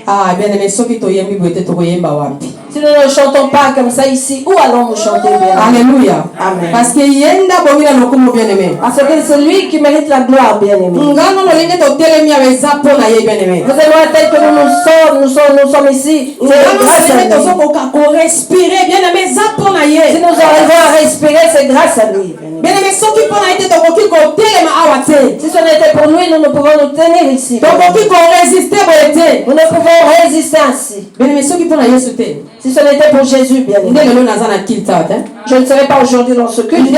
Ah, bien aimé, ceux qui t'ont yembi boité t'ont yemba wampi. Si nous ne chantons pas comme ça ici, où allons-nous chanter bien? Alléluia. Amen. Parce que yenda bomila lokumo bien aimé. Parce que c'est lui qui mérite la gloire, bien aimé. Ngano no lenge to telemi avec zapo na ye bien aimé. Nous allons tel que nous sommes ici. C'est grâce à lui. Respirer bien aimé zapo na ye. Si nous arrivons à respirer, c'est grâce à lui. Bien aimé, ceux qui font été to koki ko telema awate. Si ce n'était pour lui, nous ne pouvons nous tenir ici. To koki ko résister boete. Nous ne pouvons résister ainsi. Bien aimé, ceux qui font na Yesu te. Si ce n'était pour Jésus, bien aimé. Je ne serais pas aujourd'hui dans ce culte.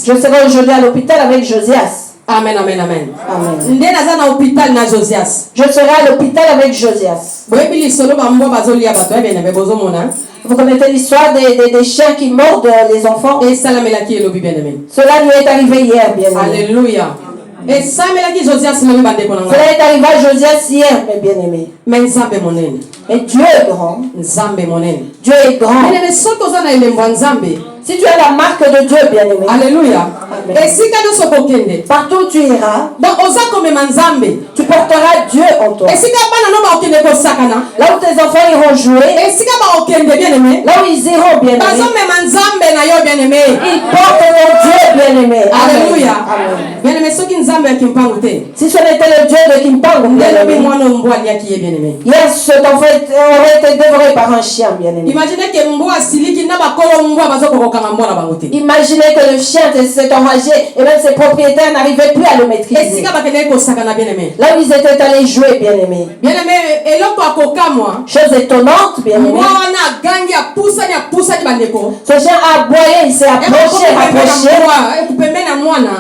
Je serai aujourd'hui à l'hôpital avec Josias. Amen, amen, amen. Amen. Je serai à l'hôpital avec Josias. Vous connaissez l'histoire des chiens qui mordent les enfants. Cela lui est arrivé hier, bien aimé. Alléluia. Et ça Cela est arrivé à Josias hier, mes bien-aimés. Mais Dieu est grand. Dieu est grand. Si tu as la marque de Dieu, bien-aimé. Alléluia. Partout où tu iras, tu porteras Dieu en toi. Là où tes enfants iront jouer, là où ils iront, bien-aimé, ils porteront Dieu, bien-aimé. Alléluia. Amen. Si ce n'était le Dieu de Kimpangu, bien-aimé, hier cet enfant aurait été dévoré par un chien, bien-aimé. Imaginez que le chien s'est enragé et même ses propriétaires n'arrivaient plus à le maîtriser. Là où ils étaient allés jouer, bien-aimés. Chose étonnante, bien-aimé. Ce chien a aboyé, il s'est approché, et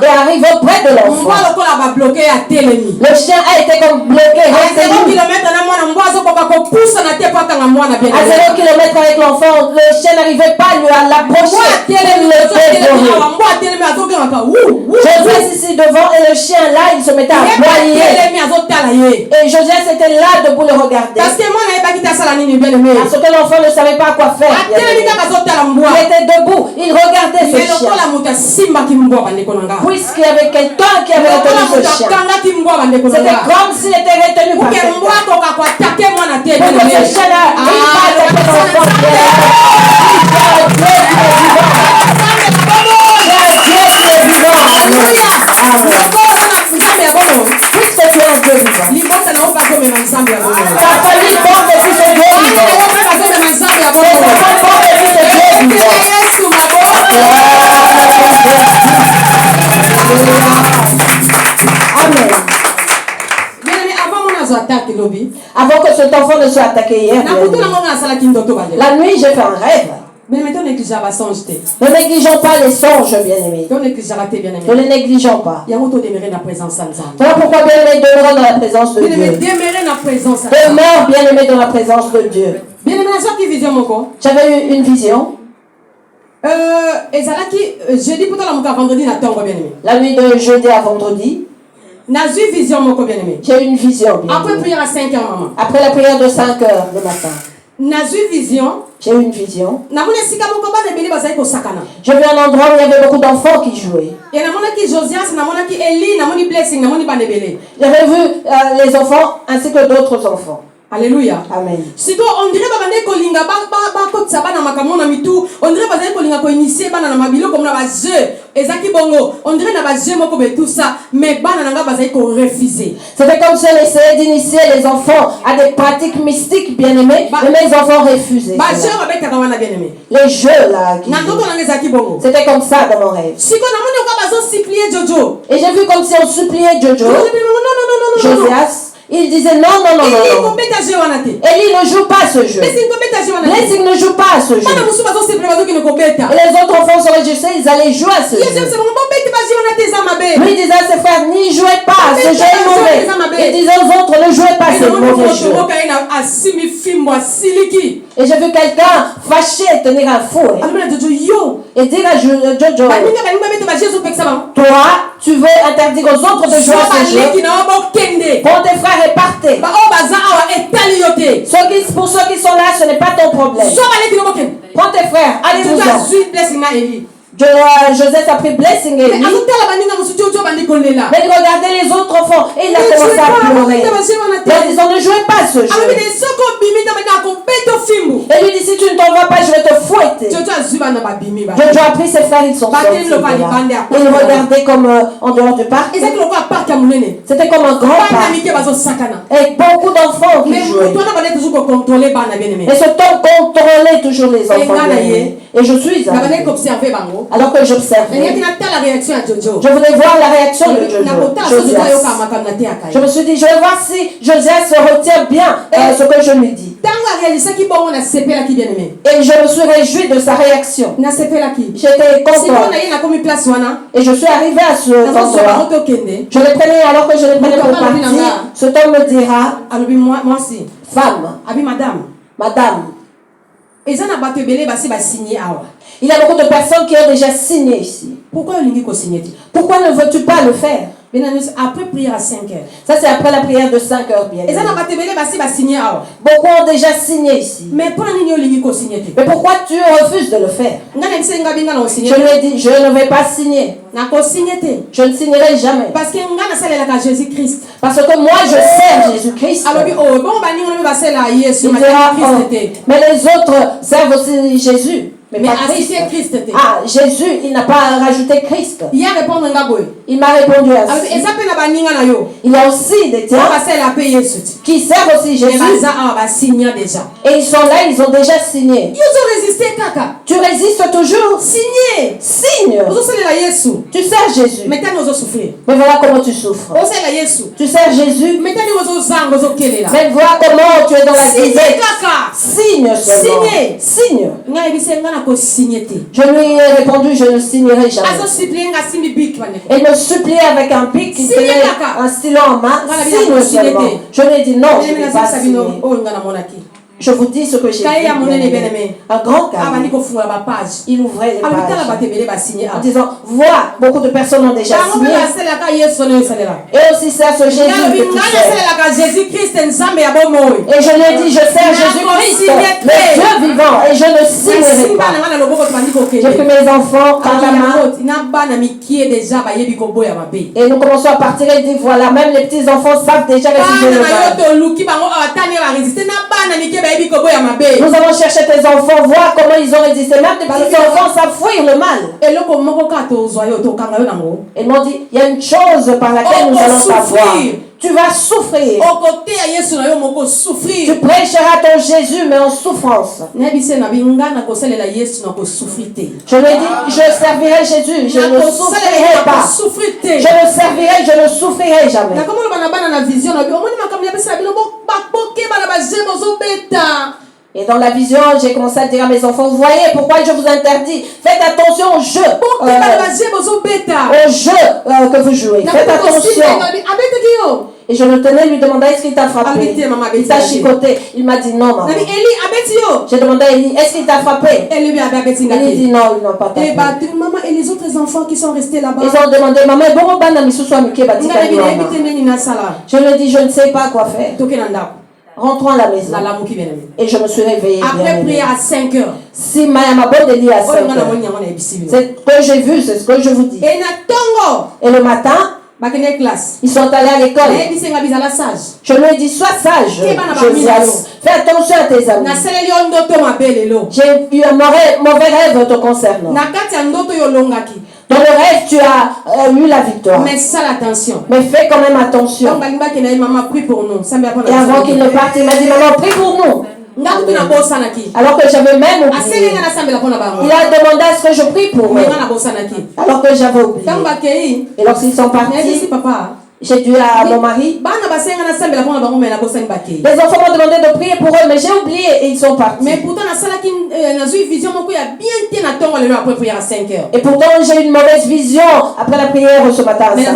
arrive auprès de l'enfant. Le chien a été comme bloqué. À 0 km avec l'enfant, le chien n'arrivait pas à l'approcher. Josias ici devant et le chien là, il se mettait à aboyer. Et Josias était là debout le regarder. Parce que l'enfant ne savait pas quoi faire. Il était debout, il regardait ce chien. Puisqu'il y avait quelqu'un qui avait retenu ce chien. C'était comme s'il était retenu par quelqu'un. Pour que ce chien là, il va attaquer l'enfant. Puisque tu es un Dieu vivant. Ta famille porte depuis ce Dieu vivant. Tes enfants portent depuis ce Dieu vivant. Amen. Avant que cet enfant ne soit attaqué hier, la nuit j'ai fait un rêve. Ne négligeons pas les songes, bien-aimés. Ne les négligeons pas. Voilà pourquoi, bien-aimés, demeurons dans la présence de Dieu. Demeure, bien-aimés, dans la présence de Dieu. J'avais eu une vision. La nuit de jeudi à vendredi. J'ai eu une vision. Après la prière de 5 heures le matin. J'ai eu une vision. J'ai vu un endroit où il y avait beaucoup d'enfants qui jouaient. J'avais vu les enfants ainsi que d'autres enfants. Alléluia. Amen. Siko on dirait babane kolinga ba kotsa bana makamona mitu on dirait bazali kolinga ko initier bana na mabilo comme na ba jeu ezaki bongo on dirait na ba jeu moko be tout ça mais bana nanga bazali ko refuser. C'était comme si on essayait d'initier les enfants à des pratiques mystiques, bien-aimés, mais les enfants refusaient. Ba jeu babeta kawana bien-aimé. Les jeux là. C'était comme ça dans mon rêve. Siko na moni ko bazo supplier Jojo. Et j'ai vu comme si on suppliait Jojo. Josias. Il disait non. Élie ne joue pas ce jeu. Blessing ne joue pas ce jeu. Et les autres enfants se réjouissaient, ils allaient jouer à ce jeu. Lui disait à ses frères, n'y jouez pas, ce jeu est mauvais. Il disait aux autres, ne jouez pas ce mauvais jeu. Et j'ai vu quelqu'un fâché tenir un four et dire à Jojo, toi, tu veux interdire aux autres de jouer à ce jeu. Pour tes frères et partez. Pour ceux qui sont là, ce n'est pas ton problème. Prends tes frères, allez-vous-en. Joseph a pris blessing et lui. Mais il regardait les autres enfants et il a commencé à pleurer. En disant ne jouez pas ce jeu. Et lui dit si tu ne t'en vas pas, je vais te fouetter. Jojo a pris ses frères, ils sont sortis. Et il regardait comme en dehors du parc. C'était comme un grand parc. Et beaucoup d'enfants qui jouaient. Et ce temps contrôlait toujours les enfants. Et je suis alors que j'observais. Je voulais voir la réaction de Jojo. Je me suis dit, je vais voir si Josias se retient bien ce que je lui dis. Et je me suis réjoui de sa réaction. J'étais content. Et je suis arrivé à ce endroit. Je le prenais alors que je le prenais pour partir. Cet homme me dira, femme, madame. Il y a beaucoup de personnes qui ont déjà signé ici. Pourquoi ne veux-tu pas le faire? Après prière à 5 heures. Ça c'est après la prière de 5 heures bien. Beaucoup ont déjà signé ici. Mais pourquoi tu refuses de le faire? Je lui ai dit, je ne vais pas signer. Je ne signerai jamais. Parce que moi je sers Jésus-Christ. Il dira, mais les autres servent aussi Jésus. Mais Christ. Ah, Jésus, il n'a pas rajouté Christ. Il m'a répondu à ça. Il y a aussi des tiens qui servent aussi Jésus. Et ils sont là, ils ont déjà signé. Tu résistes toujours. Signe. Tu sers Jésus. Mais voilà comment tu souffres. Tu sers Jésus. Mais voilà comment tu es dans la disette. Signe seulement. Signe. Je lui ai répondu, je ne signerai jamais. Elle me suppliait avec un pic qui tenait un stylo en main. Signe seulement. Je lui ai dit non, je ne vais pas signer. Je vous dis ce que j'ai dit. Un grand cahier. Il ouvrait les pages en disant, vois, beaucoup de personnes ont déjà signé. Et aussi c'est ce Jésus que tu sers. Et je lui ai dit, je sers Jésus-Christ, le Dieu vivant, et je ne signerai pas. J'ai pris mes enfants par la main. Et nous commençons à partir et dit, voilà, même les petits enfants savent déjà refuser le mal. Nous allons chercher tes enfants, voir comment ils ont résisté. Même les petits enfants savent fuir le mal. Ils m'ont dit, il y a une chose par laquelle nous allons t'avoir. Tu vas souffrir. Tu prêcheras ton Jésus, mais en souffrance. Je lui ai dit, je servirai Jésus, je ne souffrirai pas. Je le servirai, je ne souffrirai jamais. Et dans la vision, j'ai commencé à dire à mes enfants, vous voyez pourquoi je vous interdis. Faites attention au jeu. Au jeu que vous jouez. Faites attention. Et je le tenais, lui demandais, est-ce qu'il t'a frappé? Il t'a chicoté. Il m'a dit non, maman. J'ai demandé à Eli, est-ce qu'il t'a frappé? Il dit non, il n'a pas frappé. Maman, et les autres enfants qui sont restés là-bas? Ils ont demandé, maman, je lui ai dit, je ne sais pas quoi faire. Rentrons à la maison. Et je me suis réveillée. Après prière à 5 heures. Si Mayamabo de dit à 5 heures. C'est ce que j'ai vu, c'est ce que je vous dis. Et le matin, ils sont allés à l'école. Je lui ai dit, sois sage. Fais attention à tes amis. J'ai eu un mauvais rêve te concernant. Dans le rêve, tu as eu la victoire. Mais ça, attention. Mais fais quand même attention. Et avant qu'il ne parte, il m'a dit, maman, prie pour nous. Alors que j'avais même oublié. Il a demandé à ce que je prie pour eux. Alors que j'avais oublié. Et lorsqu'ils sont partis, j'ai dit à mon mari, les enfants m'ont demandé de prier pour eux, mais j'ai oublié et ils sont partis. Mais pourtant, et pourtant, j'ai eu une mauvaise vision après la prière ce matin à 5 heures.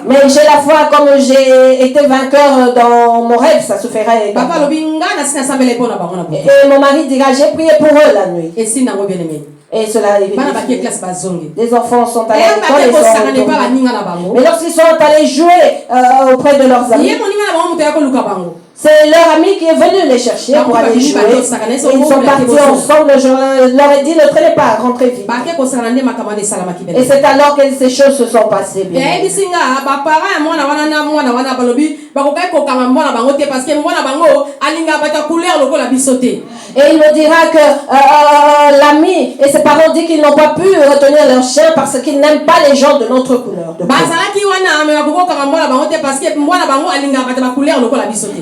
Mais j'ai la foi, comme j'ai été vainqueur dans mon rêve, ça se ferait. Et mon mari dira, j'ai prié pour eux la nuit. Et cela est les enfants sont allés à l'école. Mais lorsqu'ils sont allés jouer auprès de leurs amis, C'est leur ami qui est venu les chercher pour aller jouer. Ils sont partis ensemble. Je leur ai dit, ne traînez pas, rentrez vite. Et c'est alors que ces choses se sont passées bien. Et il me dira que l'ami et ses parents disent qu'ils n'ont pas pu retenir leur chien parce qu'ils n'aiment pas les gens de notre couleur.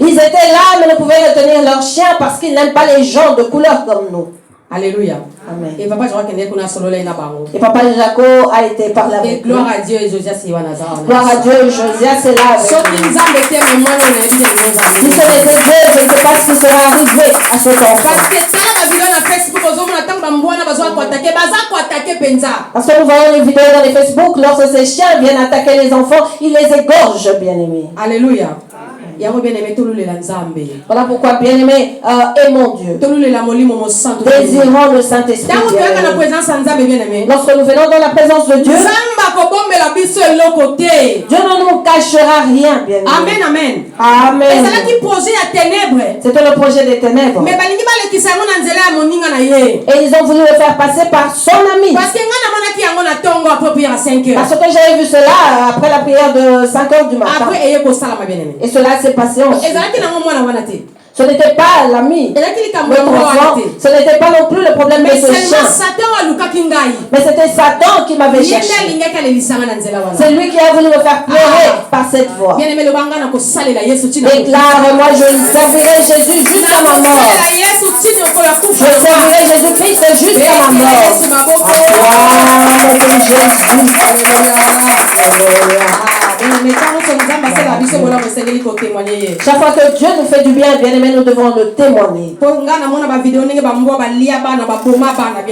Ils étaient là mais ne pouvaient retenir leur chien parce qu'ils n'aiment pas les gens de couleur comme nous. Alléluia. Amen. Et papa Jaco a été par la et gloire à Dieu et Josias c'est là. Gloire à Dieu et Josias est là. Si ce n'était Dieu, je ne sais pas ce qui serait arrivé à cet enfant. Parce que nous voyons les vidéos dans les Facebook, lorsque ces chiens viennent attaquer les enfants, ils les égorgent, bien-aimés. Alléluia. Voilà pourquoi bien-aimé, aimons Dieu. Désirons le Saint-Esprit. Lorsque nous venons dans la présence de Dieu, Dieu ne nous cachera rien, bien-aimé. Amen, amen. Amen. C'était le projet des ténèbres. Et ils ont voulu le faire passer par son ami. Parce que j'avais vu cela après la prière de 5 heures du matin. Et cela s'est passé ensuite. Ce n'était pas l'ami. Ce n'était pas non plus le problème de ce chien. Mais c'était Satan qui m'avait cherché. C'est lui qui a voulu me faire pleurer par cette voix. Déclare-moi, je servirai Jésus jusqu'à ma mort. Je servirai Jésus-Christ jusqu'à ma mort. Chaque fois que Dieu nous fait du bien, bien aimé, nous devons le témoigner.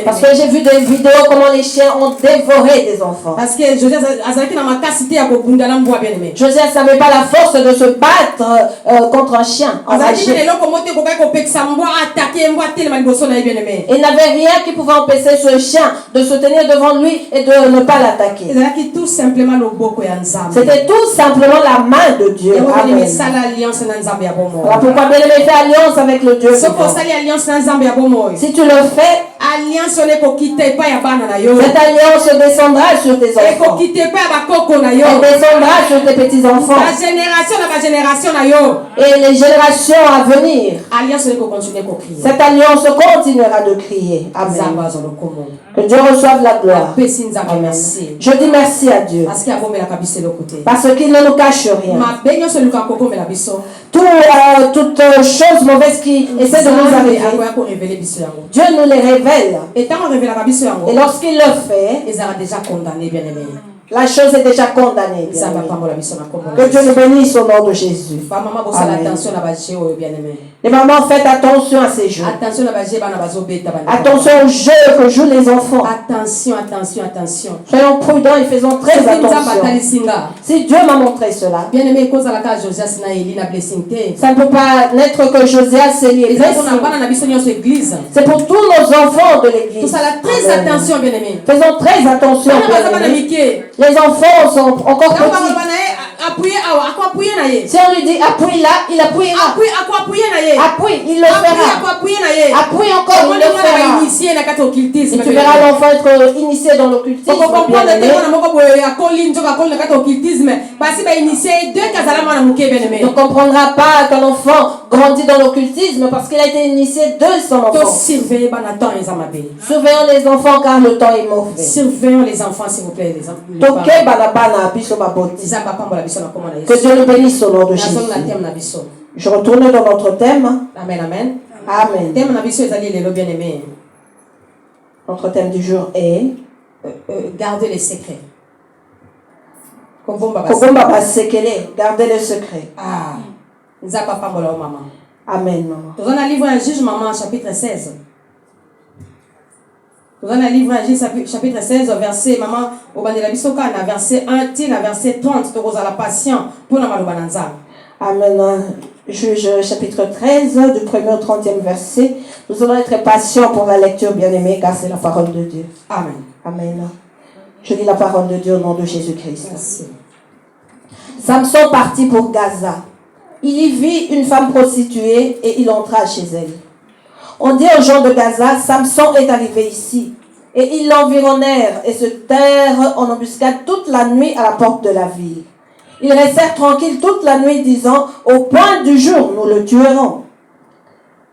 Parce que j'ai vu des vidéos comment les chiens ont dévoré des enfants. Parce que Josias ne savait pas la force de se battre contre un chien. Il n'avait rien qui pouvait empêcher ce chien de se tenir devant lui et de ne pas l'attaquer. C'était tout simplement la main de Dieu. Amen. Voilà pourquoi bien aimé fait alliance avec le Dieu. Si tu le fais, cette alliance descendra sur tes enfants. Elle descendra sur tes petits enfants. Et les générations à venir. Cette alliance continuera de crier. Amen. Que Dieu reçoive la gloire. Amen. Je dis merci à Dieu. Parce qu'il ne nous cache rien. Toute chose mauvaise qui essaie de nous arriver, Dieu nous les révèle. Et lorsqu'il le fait, la chose est déjà condamnée. Que Dieu nous bénisse au nom de Jésus. Amen. Les mamans, faites attention à ces jeux. Attention aux jeux que jouent les enfants. Attention, attention, attention. Soyons prudents et faisons très attention. Si Dieu m'a montré cela, ça ne peut pas n'être que Josias et les blessés. C'est pour tous nos enfants de l'église. Très attention, bien-aimés. Faisons très attention. Les enfants sont encore petits. Si on lui dit appuie là, il appuiera. Appuie, il le fera. Appuie encore, il le fera. Et tu verras l'enfant être initié dans l'occultisme. Tu ne comprendras pas qu'un enfant grandit dans l'occultisme parce qu'il a été initié de son enfant. Surveillons les enfants car le temps est mauvais. Surveillons les enfants, s'il vous plaît. Que Dieu nous bénisse au nom de Jésus. Je retourne dans notre thème. Amen, amen. Amen. Notre thème du jour est garder les secrets. Garder le secret. Amen, maman. Dans un livre un juge, maman, chapitre 16. Dans un livre un juge, chapitre 16, verset, maman, au verset 1, verset 30, tu as la patient pour la maloubananza. Amen. Juge chapitre 13, du 1er au 30e verset. Nous allons être patients pour la lecture, bien-aimés, car c'est la parole de Dieu. Amen. Amen. Je lis la parole de Dieu au nom de Jésus-Christ. Merci. Samson partit pour Gaza. il y vit une femme prostituée et il entra chez elle. On dit aux gens de Gaza, Samson est arrivé ici. Et ils l'environnèrent et se tinrent en embuscade toute la nuit à la porte de la ville. Ils restèrent tranquilles toute la nuit, disant, au point du jour, nous le tuerons.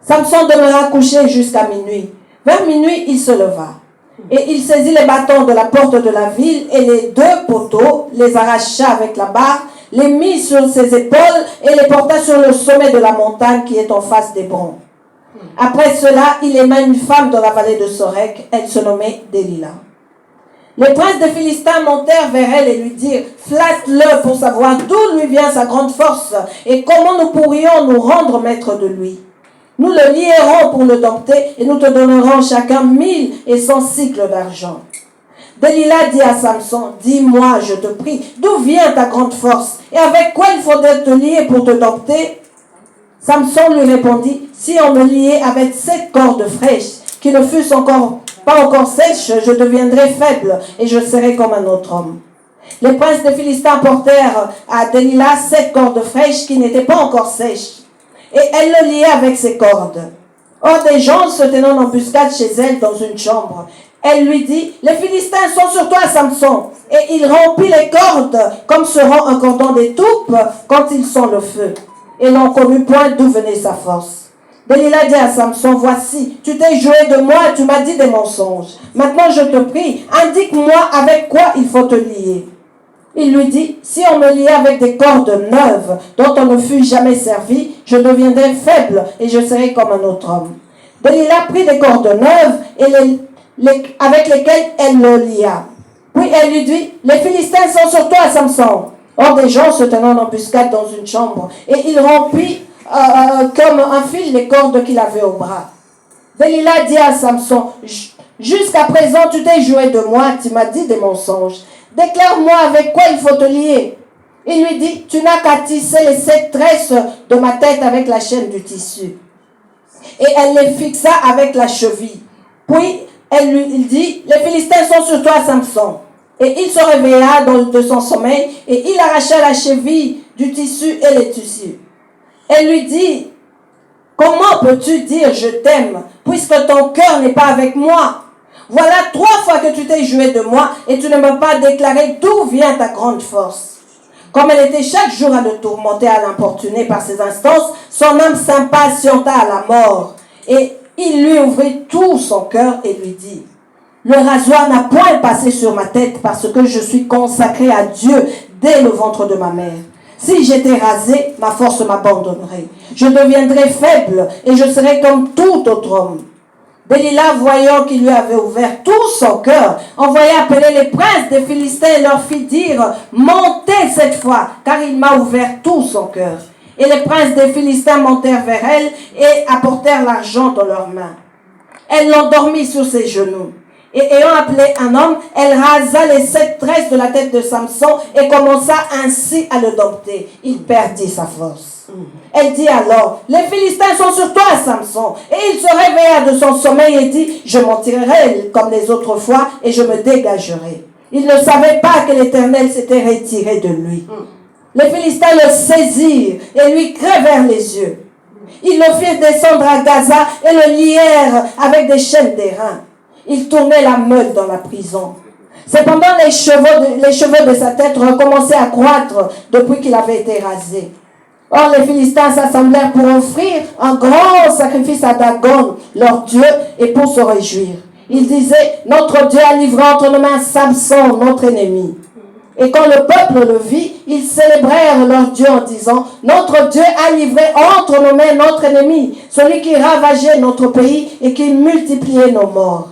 Samson demeura couché jusqu'à minuit. Vers minuit, il se leva. Et il saisit les bâtons de la porte de la ville et les 2 poteaux, les arracha avec la barre, les mit sur ses épaules et les porta sur le sommet de la montagne qui est en face d'Hébron. Après cela, il aima une femme dans la vallée de Sorek. Elle se nommait Delilah. Les princes des Philistins montèrent vers elle et lui dirent, flatte-le pour savoir d'où lui vient sa grande force et comment nous pourrions nous rendre maîtres de lui. Nous le lierons pour le dompter et nous te donnerons chacun 1100 cycles d'argent. Delilah dit à Samson, dis-moi, je te prie, d'où vient ta grande force et avec quoi il faudrait te lier pour te dompter? Samson lui répondit, si on me liait avec 7 cordes fraîches qui ne fussent pas encore sèches, je deviendrais faible et je serais comme un autre homme. Les princes des Philistins apportèrent à Delilah 7 cordes fraîches qui n'étaient pas encore sèches. Et elle le liait avec ses cordes. Or des gens se tenant en embuscade chez elle dans une chambre. Elle lui dit, les Philistins sont sur toi, Samson. Et il rompit les cordes comme se rend un cordon d'étoupe quand ils sont le feu. Et l'on connut point d'où venait sa force. Delilah dit à Samson, voici, tu t'es joué de moi, tu m'as dit des mensonges. Maintenant je te prie, indique-moi avec quoi il faut te lier. Il lui dit, si on me liait avec des cordes neuves dont on ne fut jamais servi, je deviendrais faible et je serais comme un autre homme. Delilah prit des cordes neuves et avec lesquelles elle le lia. Puis elle lui dit, les Philistins sont sur toi, Samson. Or des gens se tenant en embuscade dans une chambre, et il rompit comme un fil les cordes qu'il avait au bras. Delilah dit à Samson, jusqu'à présent tu t'es joué de moi, tu m'as dit des mensonges. Déclare-moi avec quoi il faut te lier. Il lui dit, tu n'as qu'à tisser les 7 tresses de ma tête avec la chaîne du tissu. Et elle les fixa avec la cheville. Puis il dit, les Philistins sont sur toi, Samson. Et il se réveilla de son sommeil et il arracha la cheville du tissu et les tissus. Elle lui dit, comment peux-tu dire je t'aime puisque ton cœur n'est pas avec moi? Voilà 3 fois que tu t'es joué de moi et tu ne m'as pas déclaré d'où vient ta grande force. Comme elle était chaque jour à le tourmenter, à l'importuner par ses instances, son âme s'impatienta à la mort. Et il lui ouvrit tout son cœur et lui dit, le rasoir n'a point passé sur ma tête parce que je suis consacré à Dieu dès le ventre de ma mère. Si j'étais rasé, ma force m'abandonnerait. Je deviendrais faible et je serais comme tout autre homme. Delilah, voyant qu'il lui avait ouvert tout son cœur, envoya appeler les princes des Philistins et leur fit dire, montez cette fois, car il m'a ouvert tout son cœur. Et les princes des Philistins montèrent vers elle et apportèrent l'argent dans leurs mains. Elle l'endormit sur ses genoux. Et ayant appelé un homme, elle rasa les 7 tresses de la tête de Samson et commença ainsi à le dompter. Il perdit sa force. Elle dit alors, les Philistins sont sur toi, Samson. Et il se réveilla de son sommeil et dit, je m'en tirerai comme les autres fois et je me dégagerai. Il ne savait pas que l'Éternel s'était retiré de lui. Les Philistins le saisirent et lui crevèrent les yeux. Ils le firent descendre à Gaza et le lièrent avec des chaînes d'airain. Il tournait la meule dans la prison. Cependant, les cheveux de sa tête recommençaient à croître depuis qu'il avait été rasé. Or, les Philistins s'assemblèrent pour offrir un grand sacrifice à Dagon, leur Dieu, et pour se réjouir. Ils disaient, notre Dieu a livré entre nos mains Samson, notre ennemi. Et quand le peuple le vit, ils célébrèrent leur Dieu en disant, notre Dieu a livré entre nos mains notre ennemi, celui qui ravageait notre pays et qui multipliait nos morts.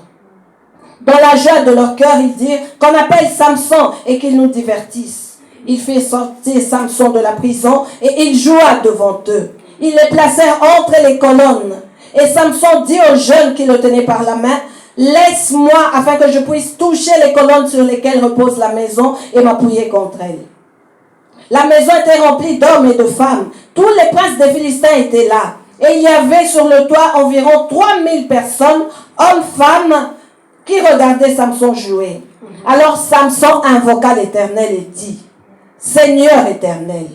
Dans la joie de leur cœur, ils dirent qu'on appelle Samson et qu'il nous divertisse. Il fit sortir Samson de la prison et il joua devant eux. Ils les placèrent entre les colonnes. Et Samson dit aux jeunes qui le tenaient par la main, laisse-moi afin que je puisse toucher les colonnes sur lesquelles repose la maison et m'appuyer contre elles. La maison était remplie d'hommes et de femmes. Tous les princes des Philistins étaient là. Et il y avait sur le toit environ 3000 personnes, hommes, femmes, qui regardaient Samson jouer. Alors Samson invoqua l'Éternel et dit, Seigneur éternel,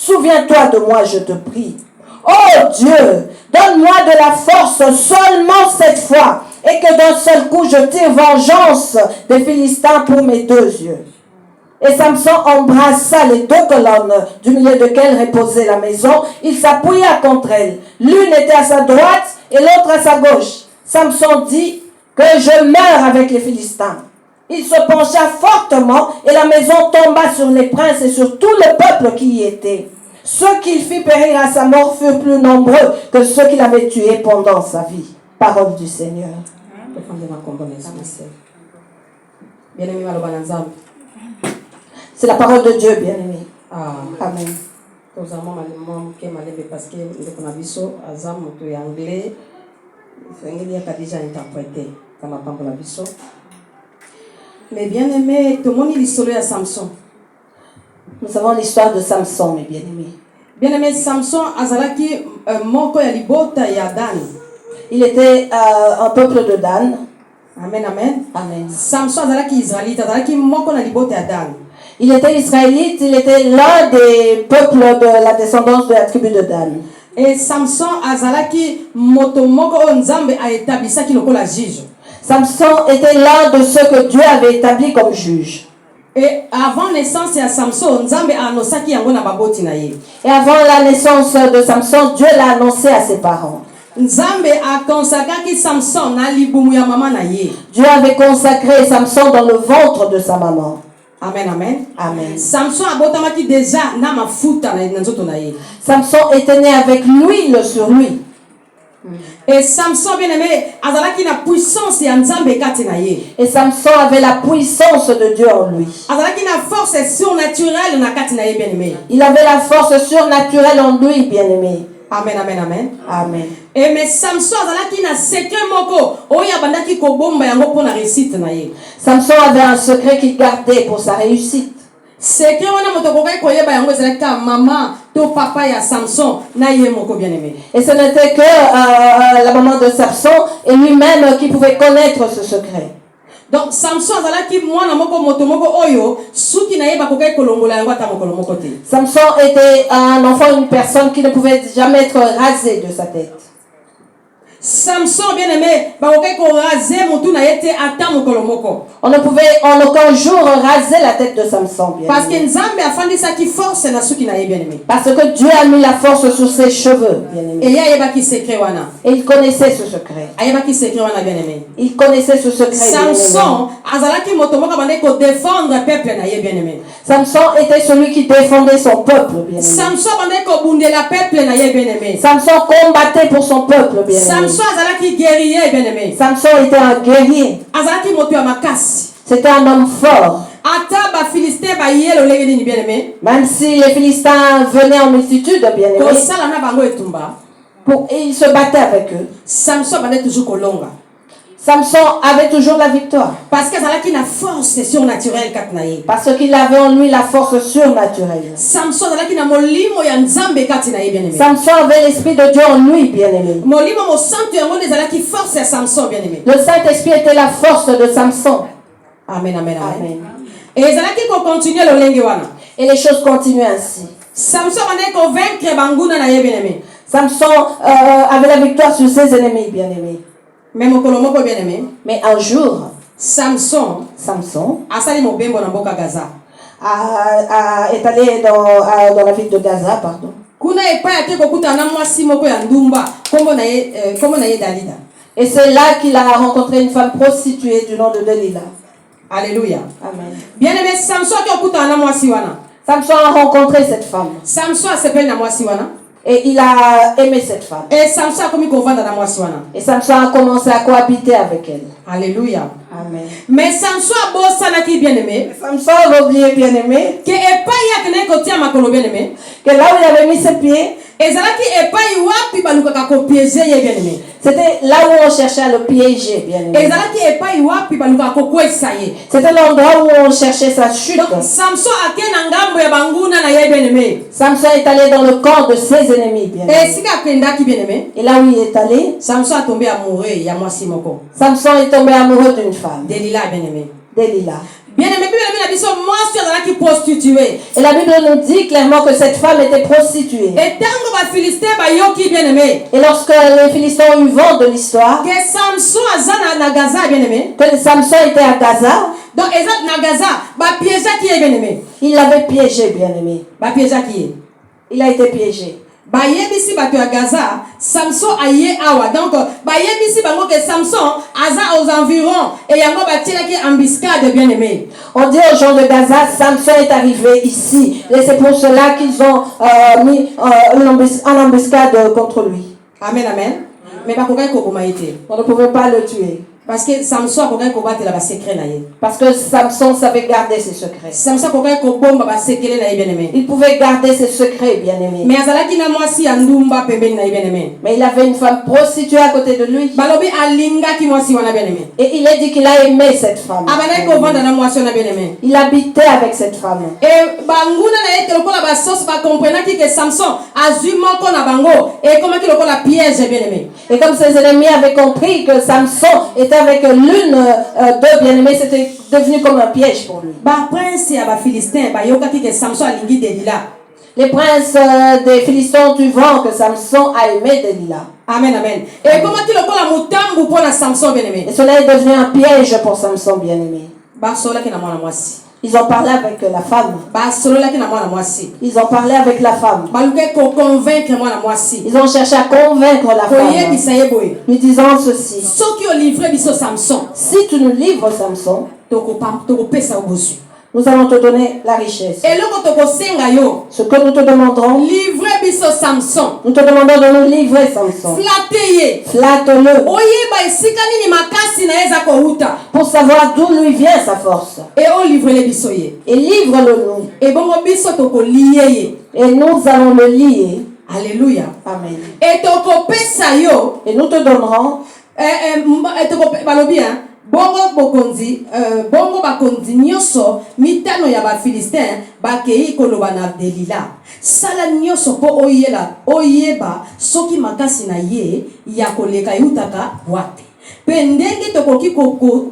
Souviens-toi de moi, je te prie. Oh Dieu, donne-moi de la force seulement cette fois, et que d'un seul coup je tire vengeance des Philistins pour mes 2 yeux. Et Samson embrassa les 2 colonnes du milieu desquelles reposait la maison. Il s'appuya contre elles. L'une était à sa droite et l'autre à sa gauche. Samson dit que je meurs avec les Philistins. Il se pencha fortement et la maison tomba sur les princes et sur tout le peuple qui y était. Ceux qu'il fit périr à sa mort furent plus nombreux que ceux qu'il avait tués pendant sa vie. Parole du Seigneur. C'est la parole de Dieu, bien-aimé. Amen. Mais bien-aimé, tout le monde est à Samson. Nous savons l'histoire de Samson, mes bien-aimés. Bien-aimé, Samson, azalaki moko ya libota ya Dan. Il était un peuple de Dan. Amen, amen. Amen. Samson azalaki israélite, azalaki moko na libota ya Dan. Il était israélite, il était l'un des peuples de la descendance de la tribu de Dan. Et Samson azalaki moto moko nzambe a établisaki lokola juge. Samson était l'un de ceux que Dieu avait établis comme juge. Et avant naissance de Samson, nzambe a annoncé yango na baboti na ye. Et avant la naissance de Samson, Dieu l'a annoncé à ses parents. Nzambe a consacré Samson na libumu ya mama na ye. Dieu avait consacré Samson dans le ventre de sa maman. Amen, amen. Amen. Samson abotamaki déjà na mafuta na nzoto na ye. Samson était né avec l'huile sur lui. Et Samson, bien aimé, azalaki na puissance ya nzambe kati na ye. Et Samson avait la puissance de Dieu en lui. Azalaki na force surnaturelle na kati na ye, bien aimé. Il avait la force surnaturelle en lui, bien aimé. Amen, amen, amen. Amen. Et mais Samson azalaki na secret moko oya bandaki ko bomba yango pour la réussite na ye. Samson avait un secret qu'il gardait pour sa réussite. Secret wana moto kokai koyeba yango ezalaki maman to papa ya Samson na ye moko, bien aimé. Et ce n'était que la maman de Samson et lui-même qui pouvait connaître ce secret. Donc Samson azalaki mwana moko moto moko oyo suki na ye bakokai kolongola yango ata mokolo moko te. Samson était un enfant, une personne qui ne pouvait jamais être rasée de sa tête. Samson, bien aimé, bakokai ko raser mutu na ye te ata mokolo moko. On ne pouvait en aucun jour raser la tête de Samson, bien parce que aimé. nzambe afandisaki force na suki na ye, bien aimé. Parce que Dieu a mis la force sur ses cheveux, bien aimé. Et yayebaki secret wana. Et il connaissait ce secret. Ayebaki secret wana, bien aimé. Il connaissait ce secret. Samson azalaki moto moko bande ko défendre peuple na ye, bien aimé. Samson était celui qui défendait son peuple, bien aimé. Samson bande ko bundela peuple na ye, bien aimé. Samson combattait pour son peuple, bien aimé. Samson azalaki guerrier, bien aimé. Samson était un guerrier. Azalaki moto ya makasi. C'était un homme fort. Ata ba Philistin ba yelo lengeni, bien aimé. Même si les Philistins venaient en multitude, bien aimé. Ko sala na bango etumba. Et il se battait avec eux. Samson bande toujours kolonga. Samson avait toujours la victoire. Parce que zalaki na force surnaturelle katna ye. Parce qu'il avait en lui la force surnaturelle. Samson zalaki na molimo ya nzambe kati na ye, bien aimé. Samson avait l'esprit de Dieu en lui, bien aimé. Molimo mo santo yango zalaki force ya Samson, bien aimé. Le Saint-Esprit était la force de Samson. Amen, amen, amen. Amen. Et zalaki ko continuer le lenge wana. Et les choses continuaient ainsi. Samson bande ko vaincre banguna na ye, bien aimé. Samson avait la victoire sur ses ennemis, bien aimé. Mais mokolo moko, bien aimé. Mais un jour, Samson asali mobembo na mboka Gaza. Est allé dans la ville de Gaza, pardon. Kuna epa ya te kokuta na mwasi moko ya ndumba kombo na ye Dalila. Et c'est là qu'il a rencontré une femme prostituée du nom de Dalila. Alléluia. Amen. Bien aimé, Samson qui okuta na mwasi wana. Samson a rencontré cette femme. Samson s'appelle na mwasi wana. Et il a aimé cette femme. Et Samson a commis kovanda na mwasi wana. Et Samson a commencé à cohabiter avec elle. Alléluia. Amen. Mais Samson a bossa na ki, bien aimé. Samson a oublié, bien aimé. Que epa ya kene kotia makolo, bien aimé. Que là où il avait mis ses pieds. Ezalaki epa wapi balukaka ko piéger ye, bien aimé. C'était là où on cherchait à le piéger, bien aimé. Ezalaki epa wapi balukaka ko kwesa ye. C'était l'endroit où on cherchait sa chute. Donc Samson a kena ngambo ya banguna na ye, bien aimé. Samson est allé dans le camp de ses ennemis, bien aimé. Et sika kendaki, bien aimé. Et là où il est allé, Samson a tombé amoureux ya mwasi moko. Samson est tombé amoureux d'une femme. Delila, bien aimé. Delila. Et la Bible nous dit clairement que cette femme était prostituée. Et lorsque les Philistins ont eu vent de l'histoire, que Samson était à Gaza, donc il l'avait piégé, bien-aimé. Il a été piégé. Bayebisi bato ya Gaza, Samson aye awa. Donc bayebisi bango que Samson aza aux environs et yango batilaki embuscade, bien-aimé. On dit aux gens de Gaza, Samson est arrivé ici. Et c'est pour cela qu'ils ont mis en embuscade contre lui. Amen, amen. Mais on ne pouvait pas le tuer. Parce que Samson savait garder ses secrets. Samson il pouvait garder ses secrets, bien-aimé. Mais il avait une femme prostituée à côté de lui. Et il a dit qu'il a aimé cette femme. Il habitait avec cette femme. Et comme ses ennemis avaient compris que Samson était avec l'une d'eux, bien-aimés, c'était devenu comme un piège pour lui. Les princes des Philistins ont eu vent que Samson a aimé Delilah. Amen, amen. Et comment tu le Et cela est devenu un piège pour Samson, bien-aimé. Ils ont parlé avec la femme. Ils ont parlé avec la femme. Ils ont cherché à convaincre la femme. Lui disant ceci. Si tu nous livres Samson, nous allons te donner la richesse. Ce que nous te demanderons, nous te demandons de nous livrer Samson. Flatte-le. Pour savoir d'où lui vient sa force. Et livre-le nous. Et nous allons le lier. Alléluia. Amen. Et nous te donnerons. Bongo bakonzi nyoso mitano ya ba Filistin bakei koloba na Delila sala nyoso po oyeba soki makasi na ye ya koleka yutaka wate pe ndenge tokoki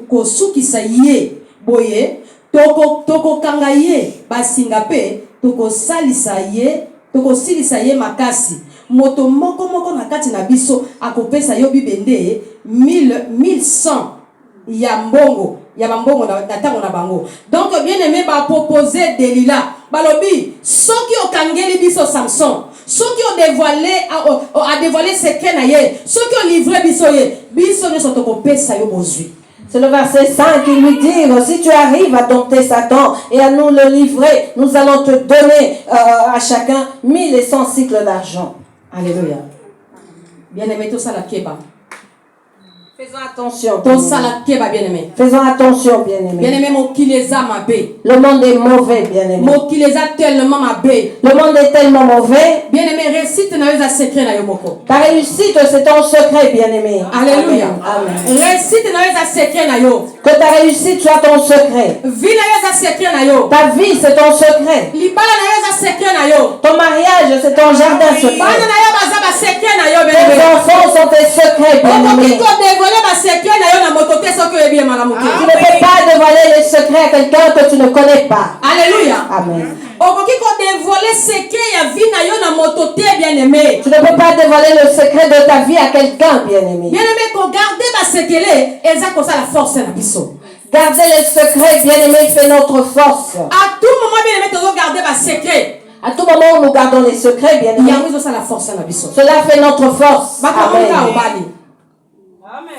kosukisa ye boye toko kanga ye basinga pe tokosilisa ye makasi moto moko na kati na biso akopesa yo bibende 1100 ya mbongo na tango na bango. Donc bien aimé ba proposer Delila balobi soki okangeli biso Samson soki a dévoilé secret na ye soki o livré biso nyoso tokopesa yo bozwi. C'est le verset 5 qui lui dit, si tu arrives à dompter Satan et à nous le livrer, nous allons te donner à chacun 1100 cycles d'argent. Alléluia. Bien aimé, tout ça la keba. Faisons attention. Faisons attention, bien-aimé. Bien-aimé, le monde est mauvais, bien-aimé. Le monde est tellement mauvais. Bien-aimé, réussite na secret na yo moko. Ta réussite, c'est ton secret, bien-aimé. Alléluia. Amen. Réussite na secret na yo. Que ta réussite soit ton secret. Vie na secret na yo. Ta vie, c'est ton secret. Libala na secret na yo. Ton mariage, c'est ton jardin secret. Bana na yo baza secret na yo, bien-aimé. Tes enfants sont tes secrets, bien-aimé. Tu ne peux pas dévoiler les secrets à quelqu'un que tu ne connais pas. Alléluia. Amen. Tu ne peux pas dévoiler le secret de ta vie à quelqu'un, bien-aimé. Garder les secrets, bien-aimé, fait notre force. À tout moment, bien-aimé, tu dois garder ma secret. À tout moment où nous gardons les secrets, bien-aimé, cela fait notre force. Amen.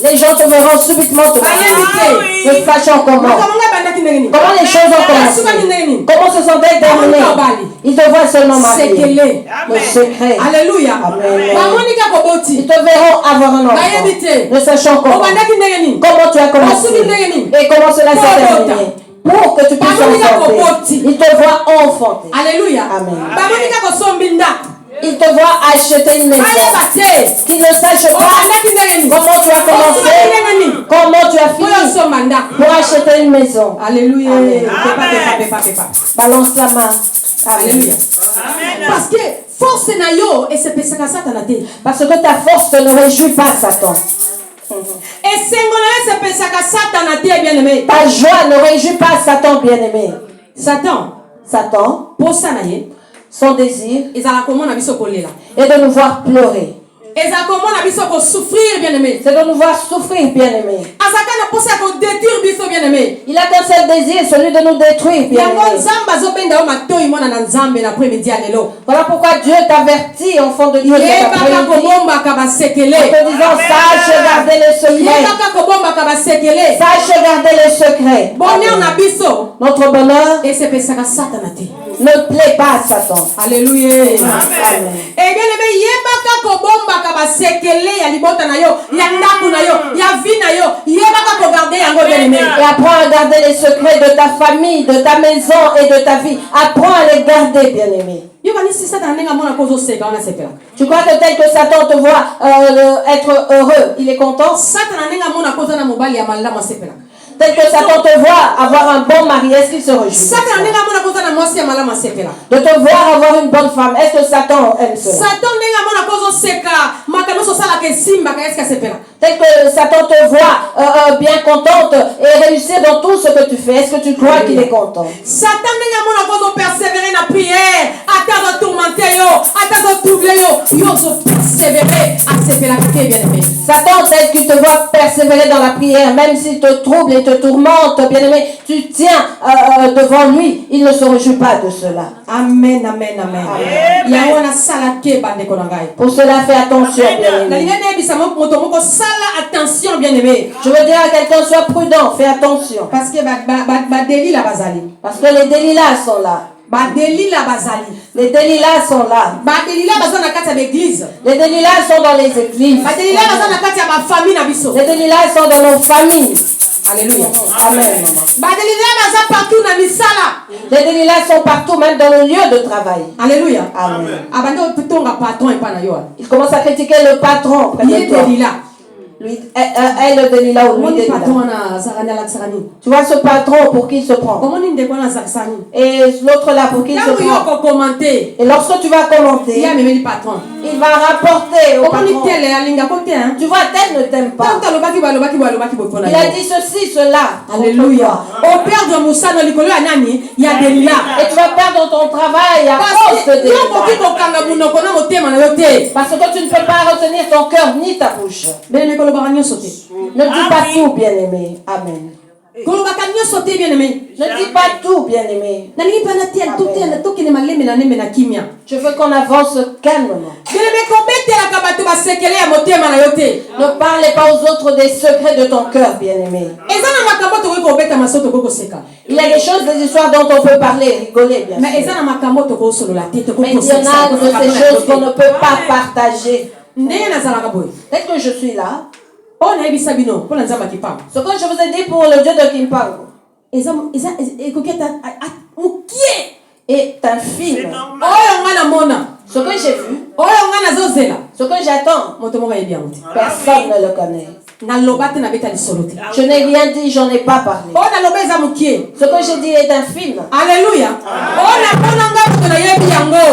Les gens te verront subitement te marier. Ne sachant comment. Comment les choses ont commencé. Comment se sont-elles terminées. Ils te voient seulement marier. Le secret. Alléluia. Amen. Ils te verront avoir un enfant. Ne sachant comment. Comment tu as commencé. Et comment cela s'est terminé. Pour que tu puisses enfanter. Ils te voient enfanter. Alléluia. Amen. Il te voit acheter une maison. Qui ne sache pas comment tu as commencé, comment tu as fini pour acheter une maison. Alléluia. Balance la main. Alléluia. Parce que force nayo et c'est parce que ta force ne réjouit pas Satan. Et Ta joie ne réjouit pas Satan, bien-aimé. Satan, son désir est de nous voir pleurer. C'est de nous voir souffrir, bien-aimé. Il a qu'un seul désir, celui de nous détruire, bien-aimé. Voilà pourquoi Dieu t'avertit, enfant de Dieu, en te disant, sache garder les secrets. Sache garder les secrets. Notre bonheur ne plaît pas à Satan. Alléluia. Amen. Et apprends à garder les secrets de ta famille, de ta maison et de ta vie. Apprends à les garder, bien-aimé. Tu crois que tel que Satan te voit être heureux, il est content? Tel que Satan te voit avoir un bon mari, est-ce qu'il se réjouit? De te voir avoir une bonne femme, est-ce que Satan aime cela? Tel que Satan te voit bien contente et réussir dans tout ce que tu fais, est-ce que tu crois qu'il est content? Satan tel qu'il te voit persévérer dans la prière, même s'il te trouble et te tourmente, bien-aimé, tu tiens devant lui, il ne se réjouit pas de cela. Amen, amen, amen. Pour cela, fais attention, bien-aimé. Je veux dire à quelqu'un, sois prudent, fais attention. Parce que les délits-là sont là. Les délits-là sont là. Les délits-là sont dans les églises. Les délits-là sont dans nos familles. Alléluia. Amen. Les délits-là sont partout, même dans le lieu de travail. Alléluia. Amen. Il commence à critiquer le patron près de toi. Lui, elle le Delilah ou lui Delilah. Tu vois ce patron pour qui il se prend. Et l'autre là pour qui il se prend. Et lorsque tu vas commenter, il va rapporter au patron. Tu vois, tel ne t'aime pas. Il a dit ceci, cela. Alléluia. Et tu vas perdre ton travail à cause de Delilah. Parce que tu ne peux pas retenir ton cœur ni ta bouche. Ne dis pas tout, bien-aimé. Amen. Ne dis pas tout, bien-aimé. Je veux qu'on avance calmement. Ne parlez pas aux autres des secrets de ton cœur, bien-aimé. Il y a des choses, des histoires dont on peut parler, rigoler, bien sûr. Mais il y en a de ces choses qu'on ne peut pas partager. Dès que je suis là, ce que je vous ai dit pour le Dieu de Kimpango est un film. Ce que j'ai vu, ce que j'attends, personne ne le connaît. Je n'ai rien dit, j'en ai pas parlé. Ce que j'ai dit est un film. Alléluia.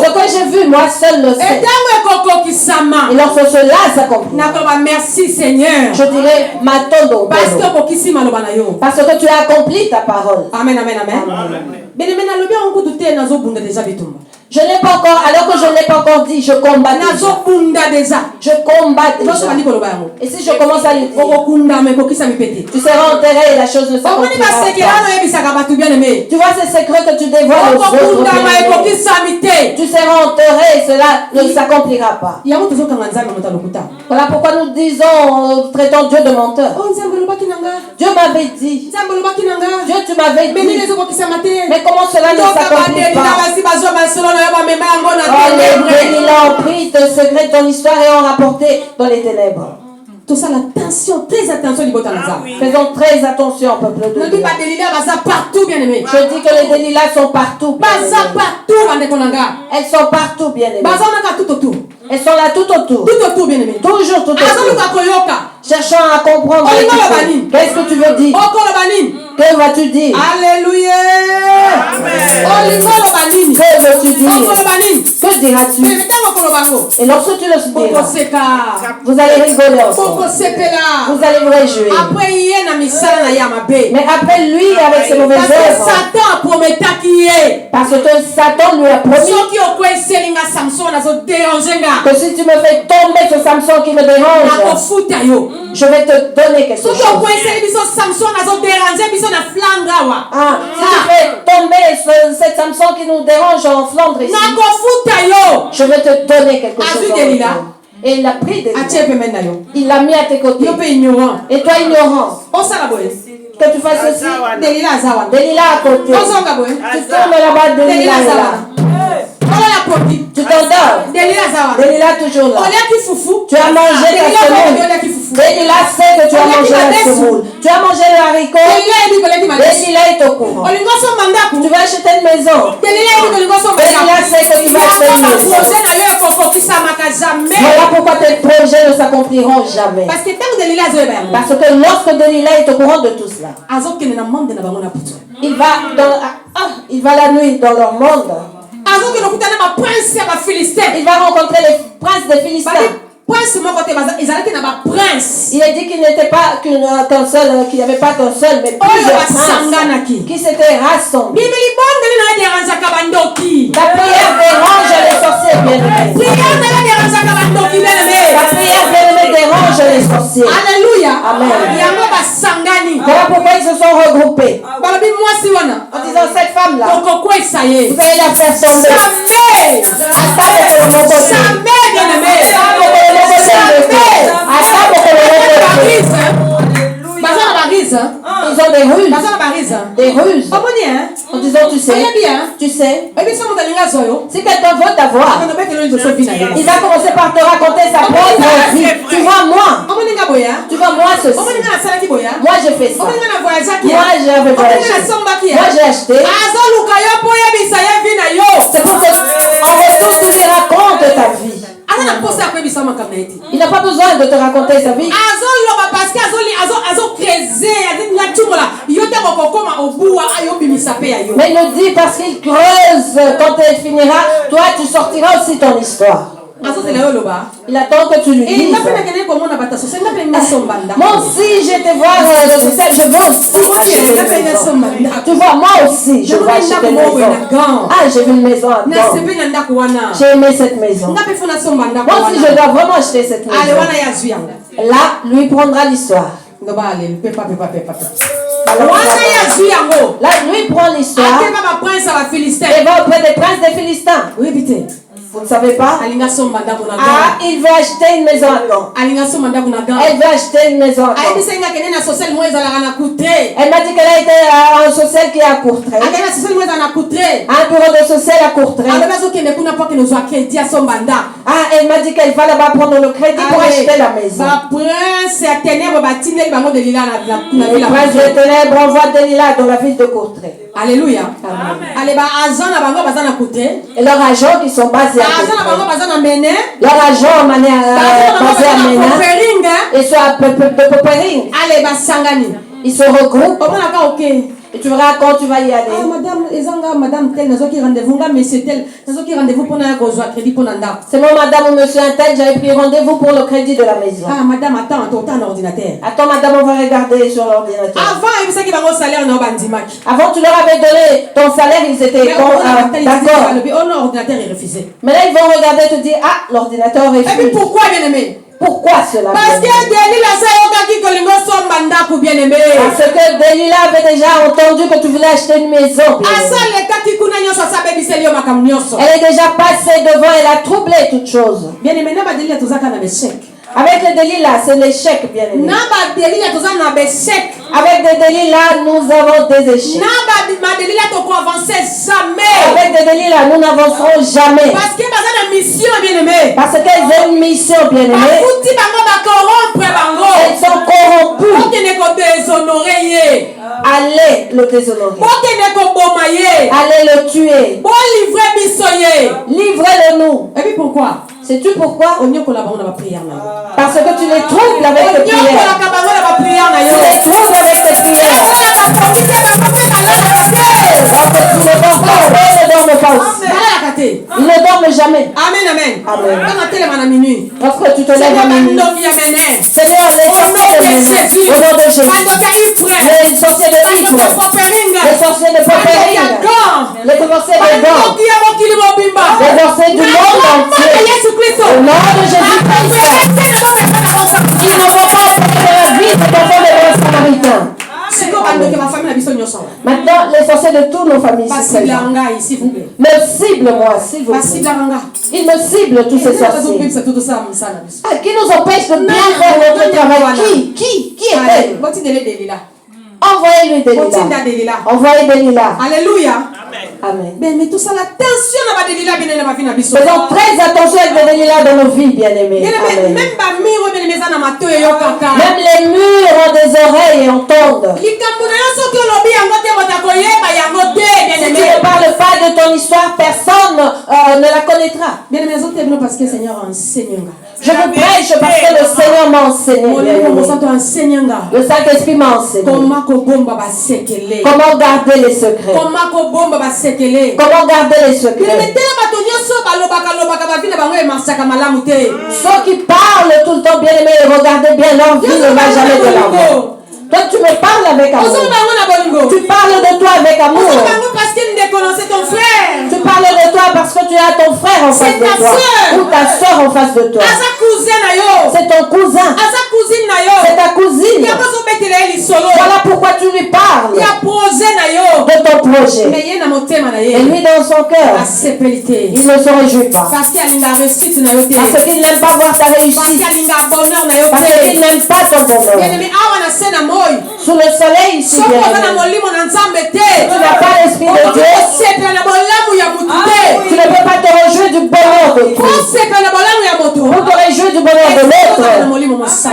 Ce que j'ai vu, moi seul le sais. Et lorsque cela s'accomplit, merci Seigneur. Je dirais Matondo. Parce que tu as accompli ta parole. Amen, amen, amen. Je n'ai pas encore, alors que je ne l'ai pas encore dit, je combats déjà. Je combats déjà. Et si je commence à lui dire, tu seras enterré et la chose ne s'accomplira pas. Tu vois ces secrets que tu dévoiles aux autres, tu seras enterré et cela ne s'accomplira pas. Voilà pourquoi nous disons, traitons Dieu de menteur. Dieu m'avait dit. Dieu, tu m'avais dit. Mais comment cela ne s'accomplit pas? Ils ont pris le secret de ton histoire et ont rapporté dans les ténèbres. Tout ça, l'attention, très attention, faisons très attention, peuple de Dieu. Je dis que les délits-là sont partout. Elles sont partout, bien aimées. Elles sont là tout autour. Toujours tout autour. Cherchant à comprendre. Qu'est-ce que tu veux dire? Que vas-tu dire? Alléluia. Que veux-tu dire? Que diras-tu? Et lorsque tu le diras, vous allez rigoler ensemble. Vous allez vous réjouir. Mais après lui, avec ses mauvaises œuvres, parce que Satan lui a promis que si tu me fais tomber sur Samson qui me dérange, je vais te donner quelque chose. Si tu fais tomber cet Samson qui nous dérange en Flandre ici, je vais te donner quelque chose. Et il a pris des il l'a mis à tes côtés. Et toi ignorant, que tu fasses ceci, Delilah à côté. Tu tombes là-bas, Delilah est là. Tu t'endors. Delilah toujours là. Tu as mangé la semoule. Delilah sait que tu as mangé la semoule. Tu as mangé le haricot. Delilah est au courant. Tu vas acheter une maison. Delilah sait que tu vas acheter une maison. Voilà pourquoi tes projets ne s'accompliront jamais. Parce que lorsque Delilah est au courant de tout cela, il va la nuit dans leur monde. Il va rencontrer les princes des Philistins. Il a dit qu'il n'était pas qu'un seul, qu'il n'y avait pas qu'un seul, mais plusieurs princes qui s'étaient rassemblés. La prière dérange les sorciers bien-aimés. La prière bien-aimée dérange les sorciers. Alléluia. Amen. Voilà pourquoi ils se sont regroupés. En disant cette femme-là, vous allez la faire tomber. Ils ont des ruses. Des ruses. En disant, tu sais, si quelqu'un veut t'avoir, il va commencer par te raconter sa propre vie. Tu vois moi ceci. Moi j'ai fait ça. Moi j'avais voyagé. Moi j'ai acheté. C'est pour que en retour tu lui racontes ta vie. Il n'a pas besoin de te raconter sa vie. Mais il le dit parce qu'il creuse. Quand elle finira, toi tu sortiras aussi ton histoire. Il attend que tu lui dises. Moi aussi j'étais voir le social, je veux aussi acheter une maison. Tu vois, moi aussi je veux acheter une maison. Ah, j'ai vu une maison à Gand. J'ai aimé cette maison. Moi aussi je dois vraiment acheter cette maison. Là, lui prendra l'histoire. Là, lui prend l'histoire et va auprès des princes des Philistins. Vous ne savez pas? Il veut acheter une maison à Gand. Elle veut acheter une maison à Gand. Elle m'a dit qu'elle a été à un social qui est à Courtrai. Un bureau de social à Courtrai. Elle m'a dit qu'elle va là-bas prendre le crédit pour acheter la maison. Les princes des ténèbres envoient Delilah dans la ville de Courtrai. Alléluia. Et leurs agents qui sont basés à Courtrai. Leurs agents basés à Ménin et soit de Popering. Ils se regroupent. Et tu verras quand tu vas y aller. Madame tel, c'est mon madame ou monsieur un tel, j'avais pris rendez-vous pour le crédit de la maison. Madame, attends un ordinateur. Attends madame, on va regarder sur l'ordinateur. Avant tu leur avais donné ton salaire, ils étaient d'accord. Mais là ils vont regarder et te dire, l'ordinateur refuse. Et puis pourquoi bien aimé? Pourquoi cela? Parce que Delilah avait déjà entendu que tu voulais acheter une maison. Elle est déjà passée devant, elle a troublé toutes choses. Avec les Delilah, c'est l'échec, bien aimé. Avec des Delilah, nous avons des échecs. Avec des Delilah, nous n'avancerons jamais. Parce qu'elles ont une mission, bien aimé. Elles sont corrompues. Allez le déshonorer. Allez le tuer. Livrez-le nous. Et puis pourquoi? Sais-tu pourquoi? Parce que tu les troubles avec tes prières. Tu les troubles avec tes prières. Donc tu ne dors pas. Il ne dorment pas aussi. Ils ne dorment jamais. Amen, amen. Amen. Lorsque tu te lèves à minuit, Seigneur, les sorciers de Jésus, au nom de Jésus, les sorciers de Ypres, les sorciers de Popering, les sorciers de Gand, les sorciers du monde entier, au nom de Jésus-Christ, qui ne vont pas opérer la vie de ton frère de bon samaritain. Maintenant, les sorciers de toutes nos familles me cible-moi, s'il vous plaît. Ils me ciblent, tous ces sorciers. Qui nous empêche de bien faire notre travail? Qui est-elle? Envoyez-lui Delilah. Envoyez Delilah. Alléluia. Amen. Mais tout ça, l'attention à Delilah, bien aimé. Faisons très attention avec Delilah dans nos vies, bien-aimés. Même les murs ont des oreilles et entendent. Si tu ne parles pas de ton histoire, personne ne la connaîtra. Parce que le Seigneur enseigne. Je vous prêche parce que le Seigneur m'a enseigné. Le Saint-Esprit m'a enseigné. Comment garder les secrets. Comment garder les secrets. Ceux qui parlent tout le temps, bien aimé, regardez bien, leur vie ne va jamais de l'avant. Toi, tu me parles avec amour. Tu parles de toi avec amour. Tu parles de toi parce que tu as ton frère en face de toi. Ou ta soeur en face de toi. C'est ton cousin. C'est ta cousine. Voilà pourquoi tu lui parles de ton projet. Et lui, dans son cœur, il ne se réjouit pas. Parce qu'il n'aime pas voir ta réussite. Parce qu'il n'aime pas ton bonheur. Sous le soleil ici, tu n'as pas l'esprit de Dieu. Tu ne peux pas te réjouir du bonheur de Dieu. Pour te réjouir du bonheur de l'autre,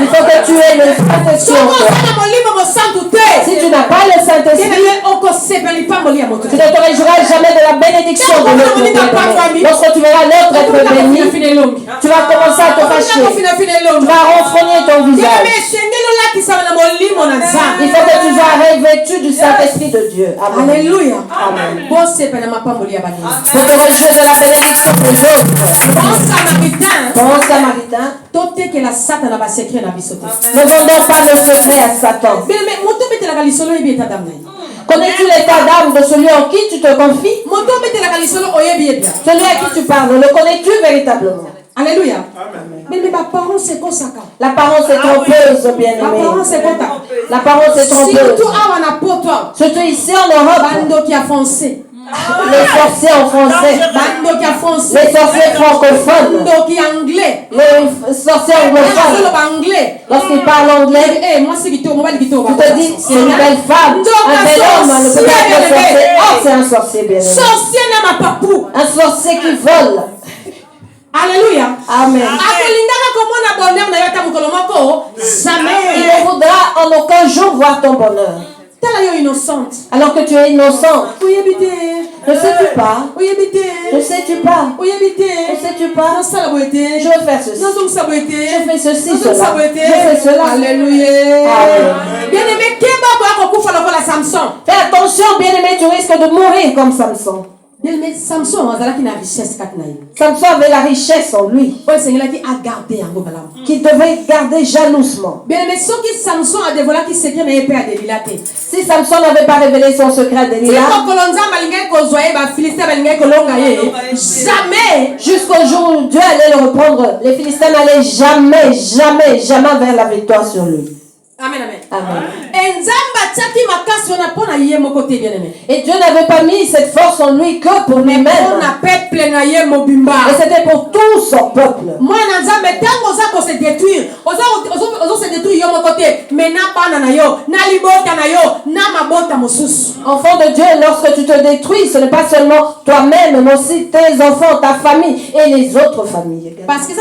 il faut que tu aies le Saint-Esprit en toi. Si tu n'as pas le Saint-Esprit, tu ne te réjouiras jamais de la bénédiction de l'autre. Lorsque tu verras l'autre être béni, tu vas commencer à te fâcher. Tu vas renfrogner ton visage. Il faut que tu sois revêtu du Saint-Esprit de Dieu. Amen. Alléluia. Amen. Pour te réjouir de la bénédiction des autres. Bon Samaritain. Ne vendons pas nos secrets à Satan. Connais-tu l'état d'âme de celui en qui tu te confies? Celui à qui tu parles, le connais-tu véritablement? Alléluia. Mais l'apparence c'est quoi ça? L'apparence est trompeuse, bien aimé. L'apparence est trompeuse. Surtout ici en Europe. Bando qui a foncé. Les sorciers en français. Bando qui a foncé. Les sorciers francophones. Bando qui est anglais. Les sorciers anglophones. Lorsqu'ils parlent anglais, tu te dis c'est une belle femme. Un bel homme ne peut pas être sorcier. Oh, c'est un sorcier, bien aimé. Sorcier n'a pas papou. Un sorcier qui vole. Alléluia. Amen. Il ne voudra en aucun jour voir ton bonheur. Alors que tu es innocente. Ne sais-tu pas? Ne sais-tu pas? Ne sais-tu pas? Je veux faire ceci. Je fais ceci, cela. Je fais cela. Alléluia. Bien-aimé, fais attention, bien-aimé, tu risques de mourir comme Samson. Samson avait la richesse en lui, qu'il devait garder jalousement. Si Samson n'avait pas révélé son secret à Delilah, jamais, jusqu'au jour où Dieu allait le reprendre, les Philistins n'allaient jamais vers la victoire sur lui. Amen, amen. Amen. Et Dieu n'avait pas mis cette force en lui que pour lui-même. Et c'était pour tout son peuple. Enfant de Dieu, lorsque tu te détruis, ce n'est pas seulement toi-même, mais aussi tes enfants, ta famille et les autres familles. Parce qu'il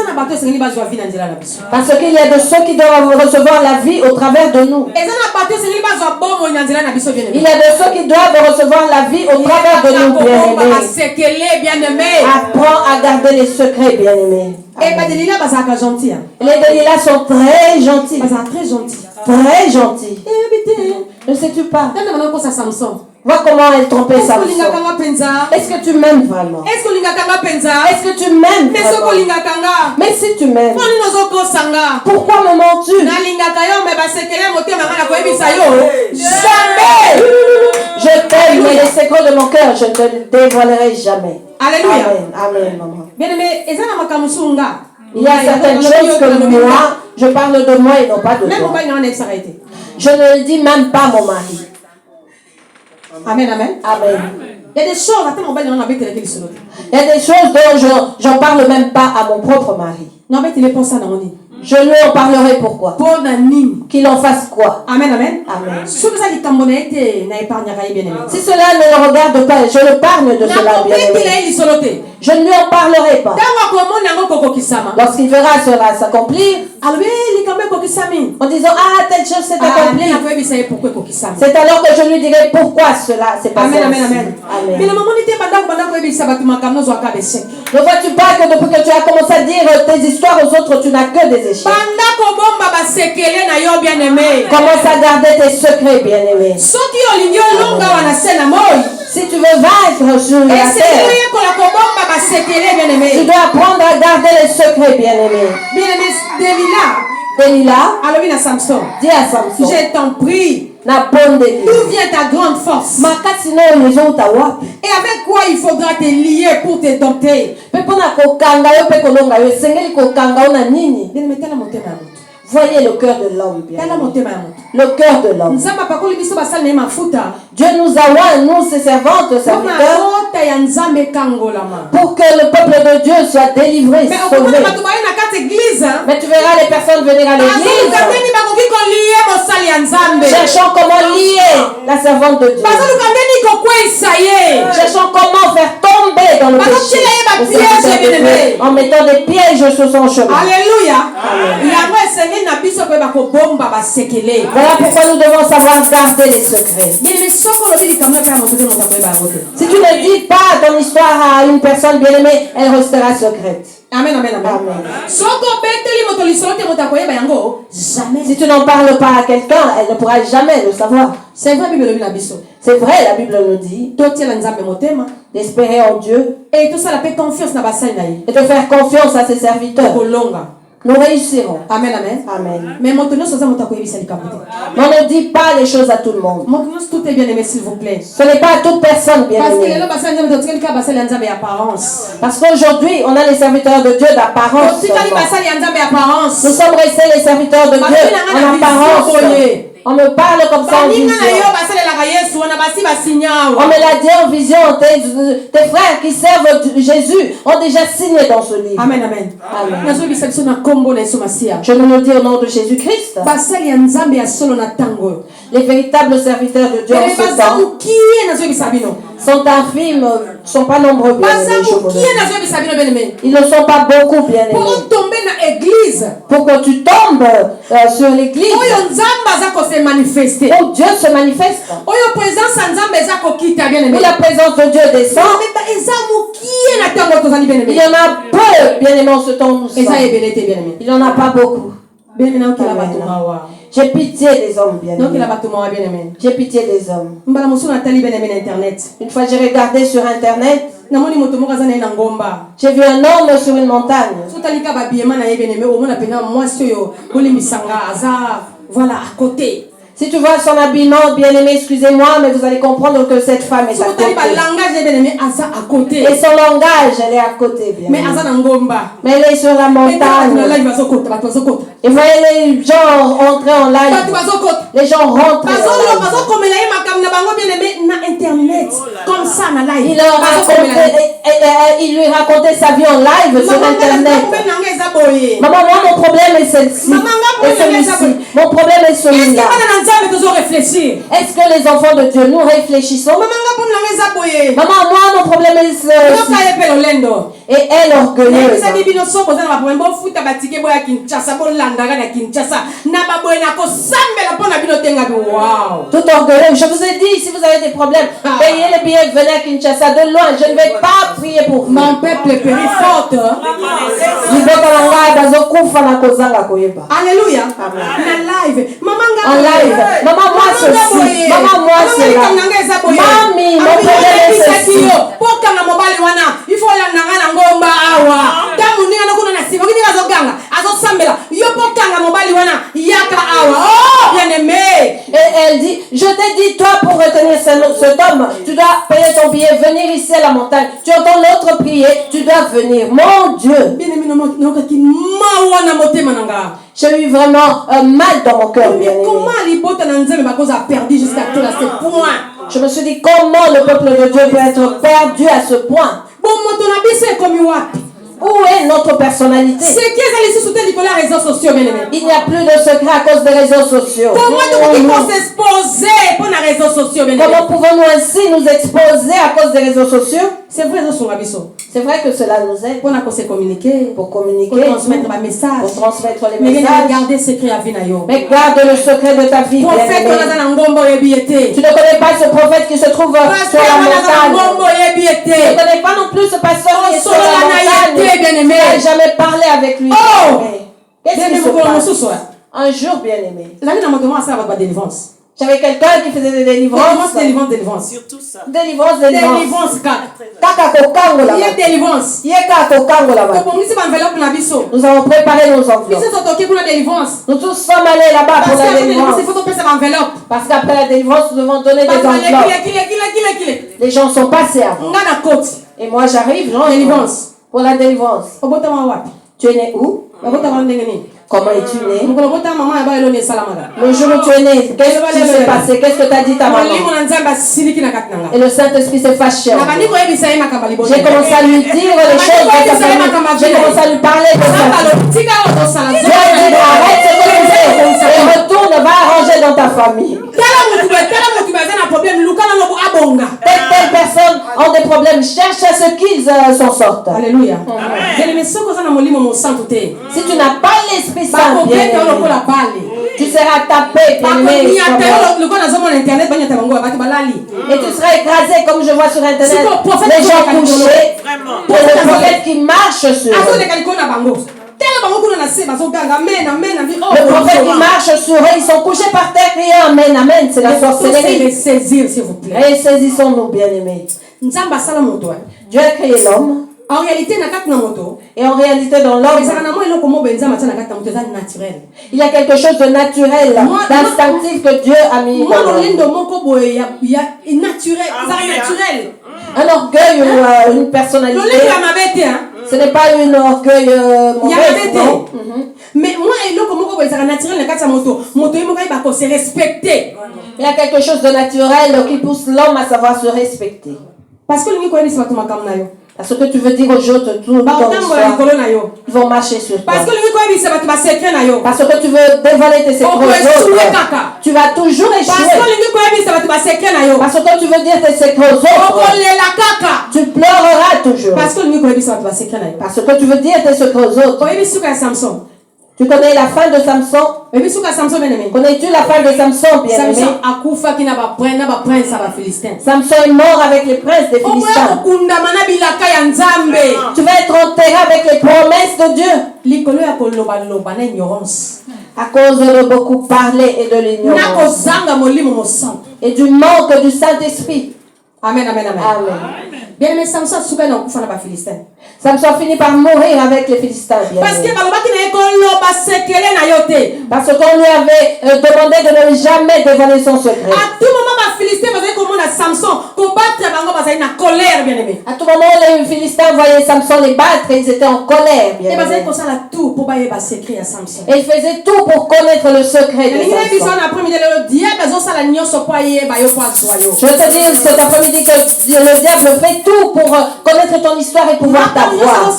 y a de ceux qui doivent recevoir la vie au travers de nous. Il y a de ceux qui doivent recevoir la vie au travers de nous, bien-aimés. Apprends à garder les secrets, bien-aimés. Les Delilah sont très gentils. Très gentils. Ne sais-tu pas? Vois comment elle trompait Samson. Est-ce que tu m'aimes vraiment? Est-ce que tu m'aimes vraiment? Mais si tu m'aimes, pourquoi me mens-tu? Jamais! Je t'aime, mais les secrets de mon cœur, je ne te les dévoilerai jamais. Alléluia. Amen, maman. Bien-aimé, il y a certaines choses que moi, je parle de moi et non pas de toi. Je ne le dis même pas à mon mari. Amen, amen. Amen. Il y a des choses, il y a des choses dont j'en parle même pas à mon propre mari. Non, mais il est pour ça dans mon lit. Je lui en parlerai pourquoi. Qu'il en fasse quoi. Amen, amen. Amen. Si cela ne le regarde pas, je le parle de cela, bien-aimé. Je ne lui en parlerai pas. Lorsqu'il verra cela s'accomplir, en disant, ah, telle chose s'est accomplie, c'est alors que je lui dirai pourquoi cela s'est passé. Amen, amen, amen. Amen. Mais le moment ne vois-tu pas que depuis que tu as commencé à dire tes histoires aux autres, tu n'as que des échecs? Commence à garder tes secrets, bien-aimé. Si tu veux vaincre sur la terre, tu dois apprendre à garder les secrets, bien-aimé. Delilah, dis à Samson, je t'en prie, d'où vient ta grande force? Et avec quoi il faudra te lier pour te dompter? Voyez le cœur de l'homme, bien. Le cœur de l'homme. Dieu nous a oint, nous, ses servantes, serviteurs, pour que le peuple de Dieu soit délivré, sauvé. Mais tu verras les personnes venir à l'église, cherchant comment lier la servante de Dieu. Cherchant comment faire tomber dans le péché, en mettant des pièges sur son chemin. Alléluia. Voilà pourquoi nous devons savoir garder les secrets. Si tu ne dis pas ton histoire à une personne bien-aimée, elle restera secrète. Amen, amen, amen. Si tu n'en parles pas à quelqu'un, elle ne pourra jamais le savoir. C'est vrai, la Bible nous dit d'espérer en Dieu et de faire confiance à ses serviteurs. Nous réussirons. Amen, amen. Amen. Mais on ne dit pas les choses à tout le monde. Tout est bien aimé, s'il vous plaît. Ce n'est pas à toute personne bien aimée. Parce qu'aujourd'hui, on a les serviteurs de Dieu d'apparence. Nous sommes restés les serviteurs de Dieu en apparence. On me parle comme ça en vision. On me l'a dit en vision. Tes frères qui servent Jésus ont déjà signé dans ce livre. Amen, amen. Amen. Je nous le dis au nom de Jésus-Christ. Les véritables serviteurs de Dieu en ce temps sont infimes, ne sont pas nombreux, bien-aimés. Ils ne sont pas beaucoup, bien-aimés. Pour que tu tombes sur l'église, où Dieu se manifeste, où la présence de Dieu descend, il y en a peu, bien-aimés, en ce temps où nous sommes. Il n'y en a pas beaucoup. J'ai pitié des hommes, bien-aimés. J'ai pitié des hommes. Une fois, j'ai regardé sur Internet. J'ai vu un homme sur une montagne. Voilà, à côté. Si tu vois son habillement, bien-aimé, excusez-moi, mais vous allez comprendre que cette femme est à côté. Et son langage, elle est à côté, bien. Mais elle est sur la montagne. Et voyez les gens entrer en live. Les gens rentrent en live. Comme ça, il lui racontait sa vie en live sur Internet. Maman, moi, mon problème est celle-ci. Et celui-ci. Mon problème est celui-là. Est-ce que les enfants de Dieu, nous réfléchissons? Maman, moi, mon problème est et elle orgueilleuse. Tout orgueilleux. Je vous ai dit, si vous avez des problèmes, payez les billets, venez à Kinshasa de loin. Je ne vais pas prier pour vous. Mon peuple périt forte. Alléluia. En live. Maman, moi ceci. Maman, moi cela. Mamie, mon problème est ceci. Il faut la nanga ngomba awa. Damu ni ana kuna nasiba kini azoganga. Azosambela. Yo pokanga mobali wana yaka awa. Oh, bien-aimé. Et elle dit, je t'ai dit toi pour retenir cet homme, tu dois payer ton billet, venir ici à la montagne. Tu entends l'autre prier, tu dois venir. Mon Dieu. Bien-aimé, j'ai eu vraiment mal dans mon cœur, bien-aimé. Comment l'hypothèse a perdu jusqu'à ce point? Je me suis dit, comment le peuple de Dieu peut être perdu à ce point? Où est notre personnalité? Il n'y a plus de secret à cause des réseaux sociaux. Comment pouvons-nous ainsi nous exposer à cause des réseaux sociaux? C'est vrai que cela nous aide pour communiquer, pour transmettre les messages. Mais garde le secret de ta vie. Tu ne connais pas ce prophète qui se trouve sur la montagne. Tu ne connais pas non plus ce pasteur qui est sur la montagne. Tu n'as jamais parlé avec lui. Qu'est-ce qui se passe? Un jour, bien-aimé, j'avais quelqu'un qui faisait des délivrances. Surtout ça. Délivrance. Il y a délivrance. Nous avons préparé nos enveloppes. Nous tous sommes allés là-bas pour la délivrance. Parce qu'après la délivrance, nous devons donner des enveloppes. Les gens sont passés avant. Et moi, j'arrive, pour la délivrance. Tu es né où? Comment es-tu né? Le jour où tu es né, qu'est-ce qui s'est passé? Qu'est-ce que tu as dit ta maman? Et le Saint-Esprit s'est fâché. J'ai commencé à lui dire les choses de sa famille. J'ai commencé à lui parler de sa famille. J'ai dit, arrête ce que tu fais et retourne, va arranger dans ta famille. Telle personne ont des problèmes, cherche à ce qu'ils s'en sortent. Alléluia. Si tu n'as pas l'Esprit Saint, tu seras tapé, et tu seras écrasé comme je vois sur Internet. Les gens couchés, le prophète qui marche sur eux. Le prophète qui marche sur eux, ils sont couchés par terre criant amen, amen. C'est la sorcellerie. Et saisissons-nous, bien-aimés. Dieu a créé l'homme. En réalité, et en réalité, dans l'homme, il y a quelque chose de naturel, d'instinctif que Dieu a mis dans l'homme. Un orgueil ou une personnalité. Ce n'est pas un orgueil mauvais, non? Mais moi, il y a quelque chose de naturel qui pousse l'homme à savoir se respecter. Parce que tu veux dire aux autres tout ton histoire. Ils vont marcher sur toi. Parce que tu veux dévoiler tes secrets aux autres. Tu vas toujours échouer. Parce que tu veux dire tes secrets aux autres. Tu pleureras toujours. Parce que tu veux dire tes secrets aux autres. Tu connais la fin de Samson? Connais-tu la fin de Samson, bien-aimé? Samson est mort avec les princes des Philistins. Tu vas être enterré avec les promesses de Dieu. À cause de beaucoup parler et de l'ignorance. Et du manque du Saint-Esprit. Amen, amen, amen. Bien aimé, Samson finit par mourir avec les Philistins. Parce qu'on lui avait demandé de ne jamais dévoiler son secret. À tout moment, les Philistins voyaient Samson les battre et ils étaient en colère. Et ils faisaient tout pour connaître le secret de Samson. Je te dis cet après-midi que le diable fait tout pour connaître ton histoire et pouvoir t'avoir.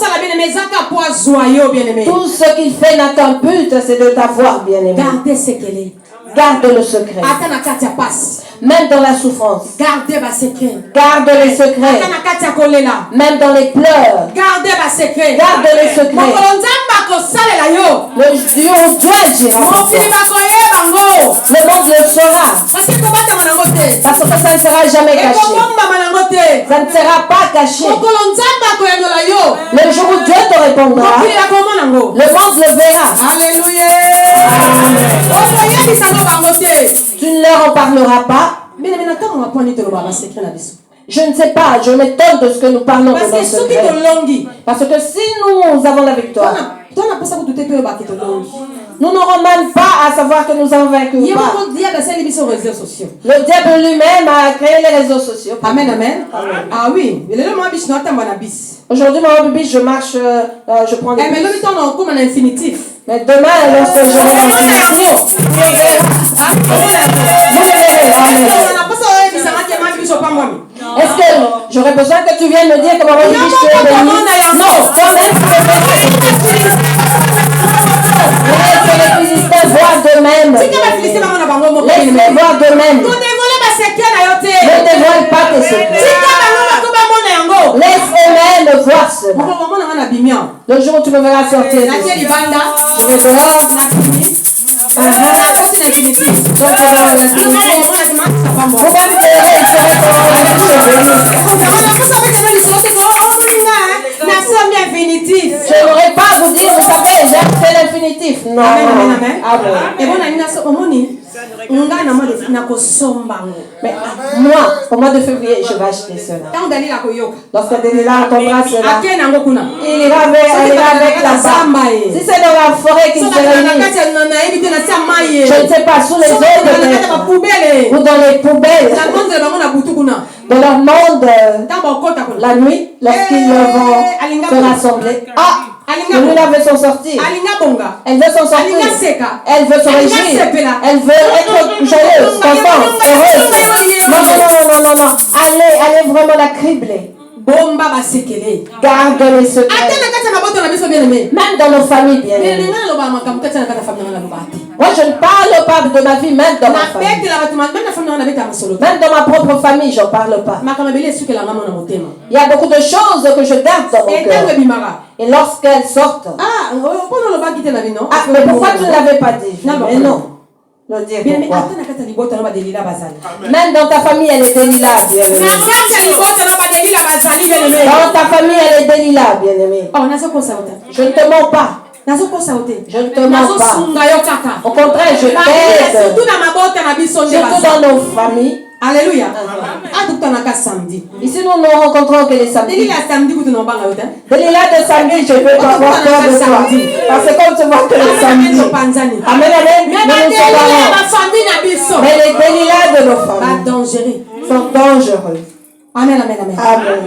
Tout ce qu'il fait n'a qu'un but, c'est de t'avoir, bien-aimé. Gardez ce qu'elle est. Garde le secret. ata na kati ya pasi. Même dans la souffrance. Gardez vos secrets. Garde les secrets. ata na kati ya kolela. Même dans les pleurs. Gardez vos secrets. Garde les secrets. mokolo nzambe akosalela yo. Le Dieu agira. mokili bakoyeba ngo. Le monde le saura. parce que kobatama nango te. Parce que ça ne sera jamais caché. ekobombama nango te. Ça ne sera pas caché. mokolo nzambe akoyangola yo. Le jour où Dieu te répondra, mokili bakomona ngo. le monde le verra. Alléluia. okoyebisa ngo bango te. Tu ne leur en parleras pas. Je ne sais pas, je m'étonne de ce que nous parlons de nos secrets. Parce que si nous avons la victoire, nous n'aurons même pas à savoir que nous avons vaincu ou pas. Le diable lui-même a créé les réseaux sociaux. Amen, amen. Ah oui. Aujourd'hui, je marche, je prends des bus. Mais demain, lorsque je vais l'infinitif, vous le verrez. Est-ce que j'aurais besoin que tu viennes me dire que maman bibiche tu es bénie? Non, toi-même tu es bénie. Laisse les Philistins voir d'eux-mêmes. Laisse-les voir d'eux-mêmes. Ne dévoile pas tes secrets. Laisse eux-mêmes voir cela. Le jour où tu me verras sortir, je vais dehors. Donc, vous-même verrez, il serait je n'aurais pas à vous dire, vous savez, c'est l'infinitif. Non. Mais moi, au mois de février, je vais acheter cela. Lorsque Delilah entendra cela, il ira avec la femme. Si c'est dans la forêt qu'il se réunit, je ne sais pas, sous les eaux ou dans les poubelles, dans leur monde, la nuit, lorsqu'ils vont se rassembler. Les nuits veut s'en sortir. Elle veut s'en sortir. Elle veut se réjouir. Elle veut être joyeuse, contente, heureuse. Non. Allez vraiment la cribler. Garde les secrets. Même dans nos familles, bien aimés. Moi, je ne parle pas de ma vie, même dans ma famille. Même dans ma propre famille, je n'en parle pas. Il y a beaucoup de choses que je garde dans mon cœur. Et lorsqu'elles sortent... mais pourquoi tu ne l'avais pas dit? Mais non. Le dire pourquoi. Même dans ta famille, elle est Delilah, bien-aimée. Dans ta famille, elle est Delilah, bien-aimée. Je ne te mens pas. Je ne te mens pas. Au contraire, je t'aide. Surtout dans nos familles. Alléluia. Ici, nous ne rencontrons que les samedis. Delilah de samedi, je peux pas avoir peur de toi. Parce que comme tu vois que les samedis. Amen, amen. Nous nous séparons. Mais les Delilah de nos familles sont dangereux. Amen, amen, amen. Amen.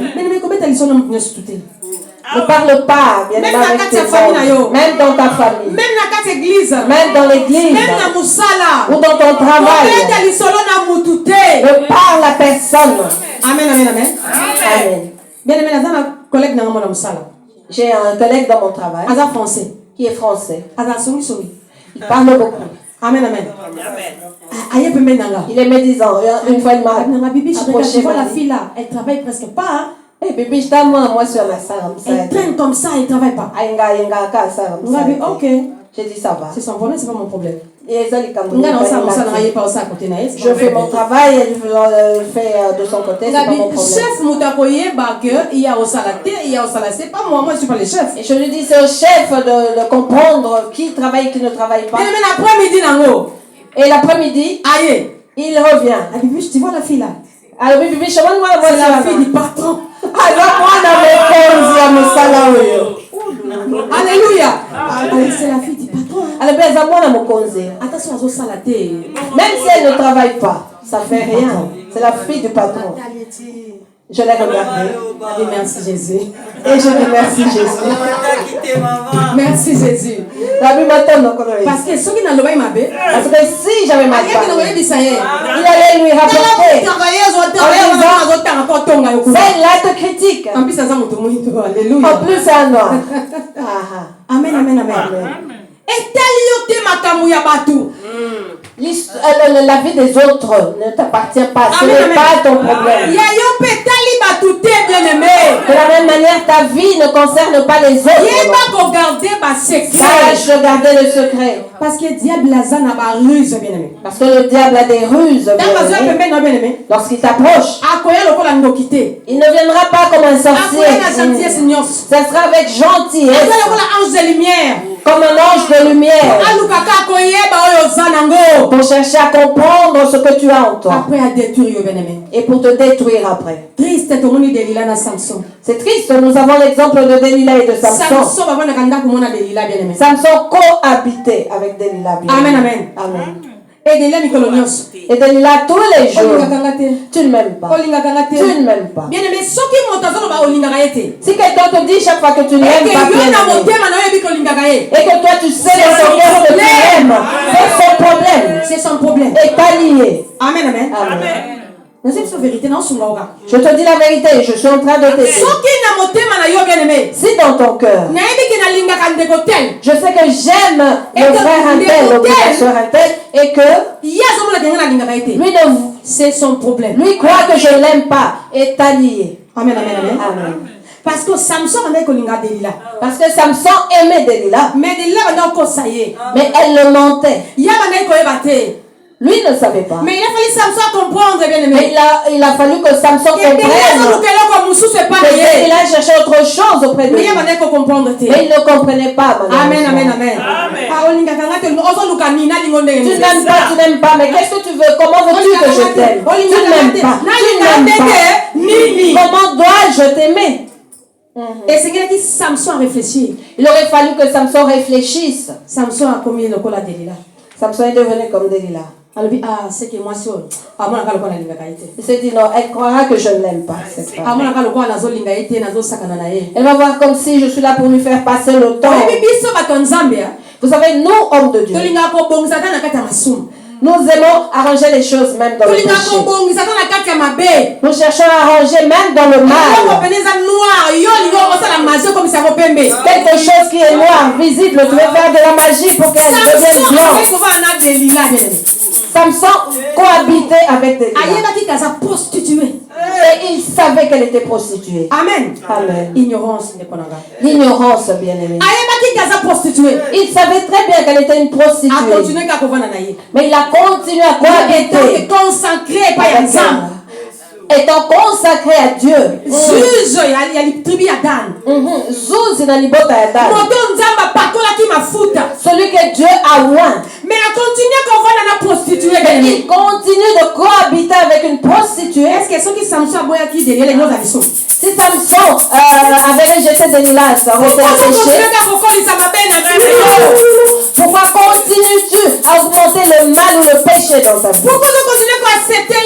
Ne parle pas, bien même dans ta famille, même dans l'église, ou dans ton travail. Ne parle à personne. Amen, amen, amen. Amen. J'ai un collègue dans mon travail qui est français. Il parle beaucoup. Amen, amen. Il est médisant. Une fois, il m'a approché. Tu vois la fille là, elle travaille presque pas. Eh bébé, je t'amène moi sur la salle. Elle traîne comme ça, elle travaille pas. On a dit ok. J'ai dit ça va. C'est son problème, c'est pas mon problème. Et je fais mon travail, elle fait de son côté, c'est pas mon problème. Chef Moutakoye, il y a au salaté, il y a au salaté, c'est pas moi, moi je suis pas le chef. Et je lui dis, c'est au chef de comprendre qui travaille, qui ne travaille pas. Et l'après-midi, il revient. Tu vois la fille là? Alors, bibi, je vois c'est la fille du patron. Alors, moi, dans mes Alléluia. C'est la fille du patron. Attention à ça, même si elle ne travaille pas, ça fait rien. C'est la fille du patron. Je l'ai regardée. Merci Jésus. Et je remercie Jésus. Merci Jésus. Parce que si j'avais mal parlé, il allait lui rapporter celle-là te critique. En plus, c'est un Alléluia. En plus, c'est un noir. Amen, amen, amen. Et tel yote makamu ya batu. La vie des autres ne t'appartient pas. Ce n'est pas ton problème. De la même manière, ta vie ne concerne pas les autres. Sache garder le secret. Parce que le diable a ruse, bien-aimé. Parce que le diable a des ruses. Lorsqu'il t'approche, il ne viendra pas comme un sorcier. Ce sera avec gentillesse. Comme un ange de lumière. Pour chercher à comprendre ce que tu as en toi. Et pour te détruire après. C'est triste, nous avons l'exemple de Delilah et de Samson. Samson cohabitait avec Delilah. Amen, amen. Amen. Et Delilah tous les jours. Tu ne m'aimes pas. Tu ne m'aimes pas. Bien aimé, si quelqu'un te dit chaque fois que tu n'aimes pas, et que toi tu sais dans ton cœur que tu aimes, c'est son problème. C'est son problème. Et pas lié. Amen, amen. Amen. Je te dis la vérité, je suis en train de t'aider. Si dans ton cœur, je sais que j'aime le frère un tel, ou la soeur un tel, et que lui c'est son problème. Lui croit que je ne l'aime pas, est allié. Amen, amen, amen. Amen. Parce que Samson aimait Delilah. Parce que Samson aimait Delilah. Mais Delilah mais elle le mentait. Lui ne savait pas. Mais il a fallu Samson comprendre, bien aimé. Mais il a fallu que Samson comprenne. Que Delilah cherchait autre chose auprès de lui. Mais il ne comprenait pas. Amen, amen, amen. Tu n'aimes pas, tu n'aimes pas. Mais qu'est-ce que tu veux? Comment veux-tu que je t'aime? Tu ne m'aimes pas. Comment dois-je t'aimer? Et c'est qu'il a dit Samson a réfléchi. Il aurait fallu que Samson réfléchisse. Samson a commis le col à Delilah. Samson est devenu comme Delilah. C'est que moi, il s'est dit non, elle croira que je ne l'aime pas. Elle va voir comme si je suis là pour lui faire passer le temps. Vous savez, nous, hommes de Dieu, nous aimons arranger les choses même dans le péché. Nous cherchons à arranger même dans le mal. Quelque chose qui est noir, visible, tu veux faire de la magie pour qu'elle devienne blanche. Samson cohabitait avec Delilah. Et il savait qu'elle était prostituée. Amen. Amen. Ignorance. L'ignorance, bien-aimé. Il savait très bien qu'elle était une prostituée. Mais il a continué à cohabiter. Étant consacré à Dieu. Zuz inalibota ya Dan. Celui que Dieu a oint. Mais il continue de cohabiter avec une prostituée. Est-ce que ceux qui Samson a qui derrière les noms d'Alisson? Si Samson avait rejeté Delilah, ça aurait été un péché. Pourquoi continues-tu à augmenter le mal ou le péché dans ta vie? Pourquoi tu continues à accepter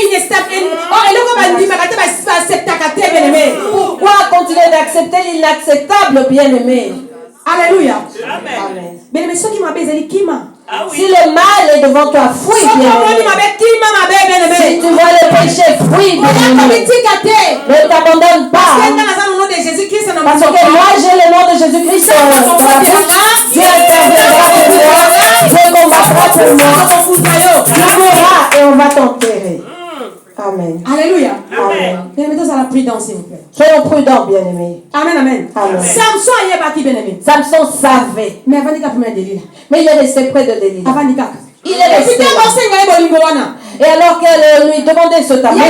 Pourquoi continuer d'accepter l'inacceptable, bien-aimé? Alléluia. Amen. Bien-aimé, ceux qui m'appellent, ils disent si le mal est devant toi, fuis, bien-aimé. Si tu vois le péché, fuis, bien-aimé. Ne t'abandonne pas. Parce que moi, j'ai le nom de Jésus-Christ dans la bouche. Dieu interviendra pour moi. Dieu combattra pour moi. Tu mourras et on va t'enterrer. Amen. Alléluia. Amen. Bien-aimé, tous à la prudence, s'il vous plaît. Soyons prudents, bien-aimés. Amen, amen. Amen. Samson est parti, bien-aimé. Samson savait. Mais avant de Delilah. Mais il est resté près de Delilah. Avant de il est resté. Et alors qu'elle lui demandait ce amour,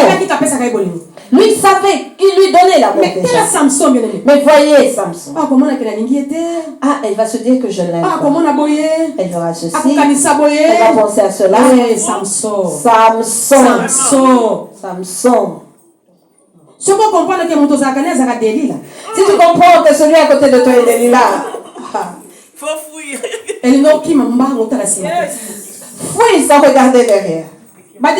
lui savait qu'il lui donnait l'amour. Mais voyez Samson. Ah, elle va se dire que je l'aime. Elle fera ceci. Elle va penser à cela. Samson. Si tu comprends que celui à côté de toi est Delilah, faut fuir. Elle n'a qui m'a fuis sans regarder derrière. Moi,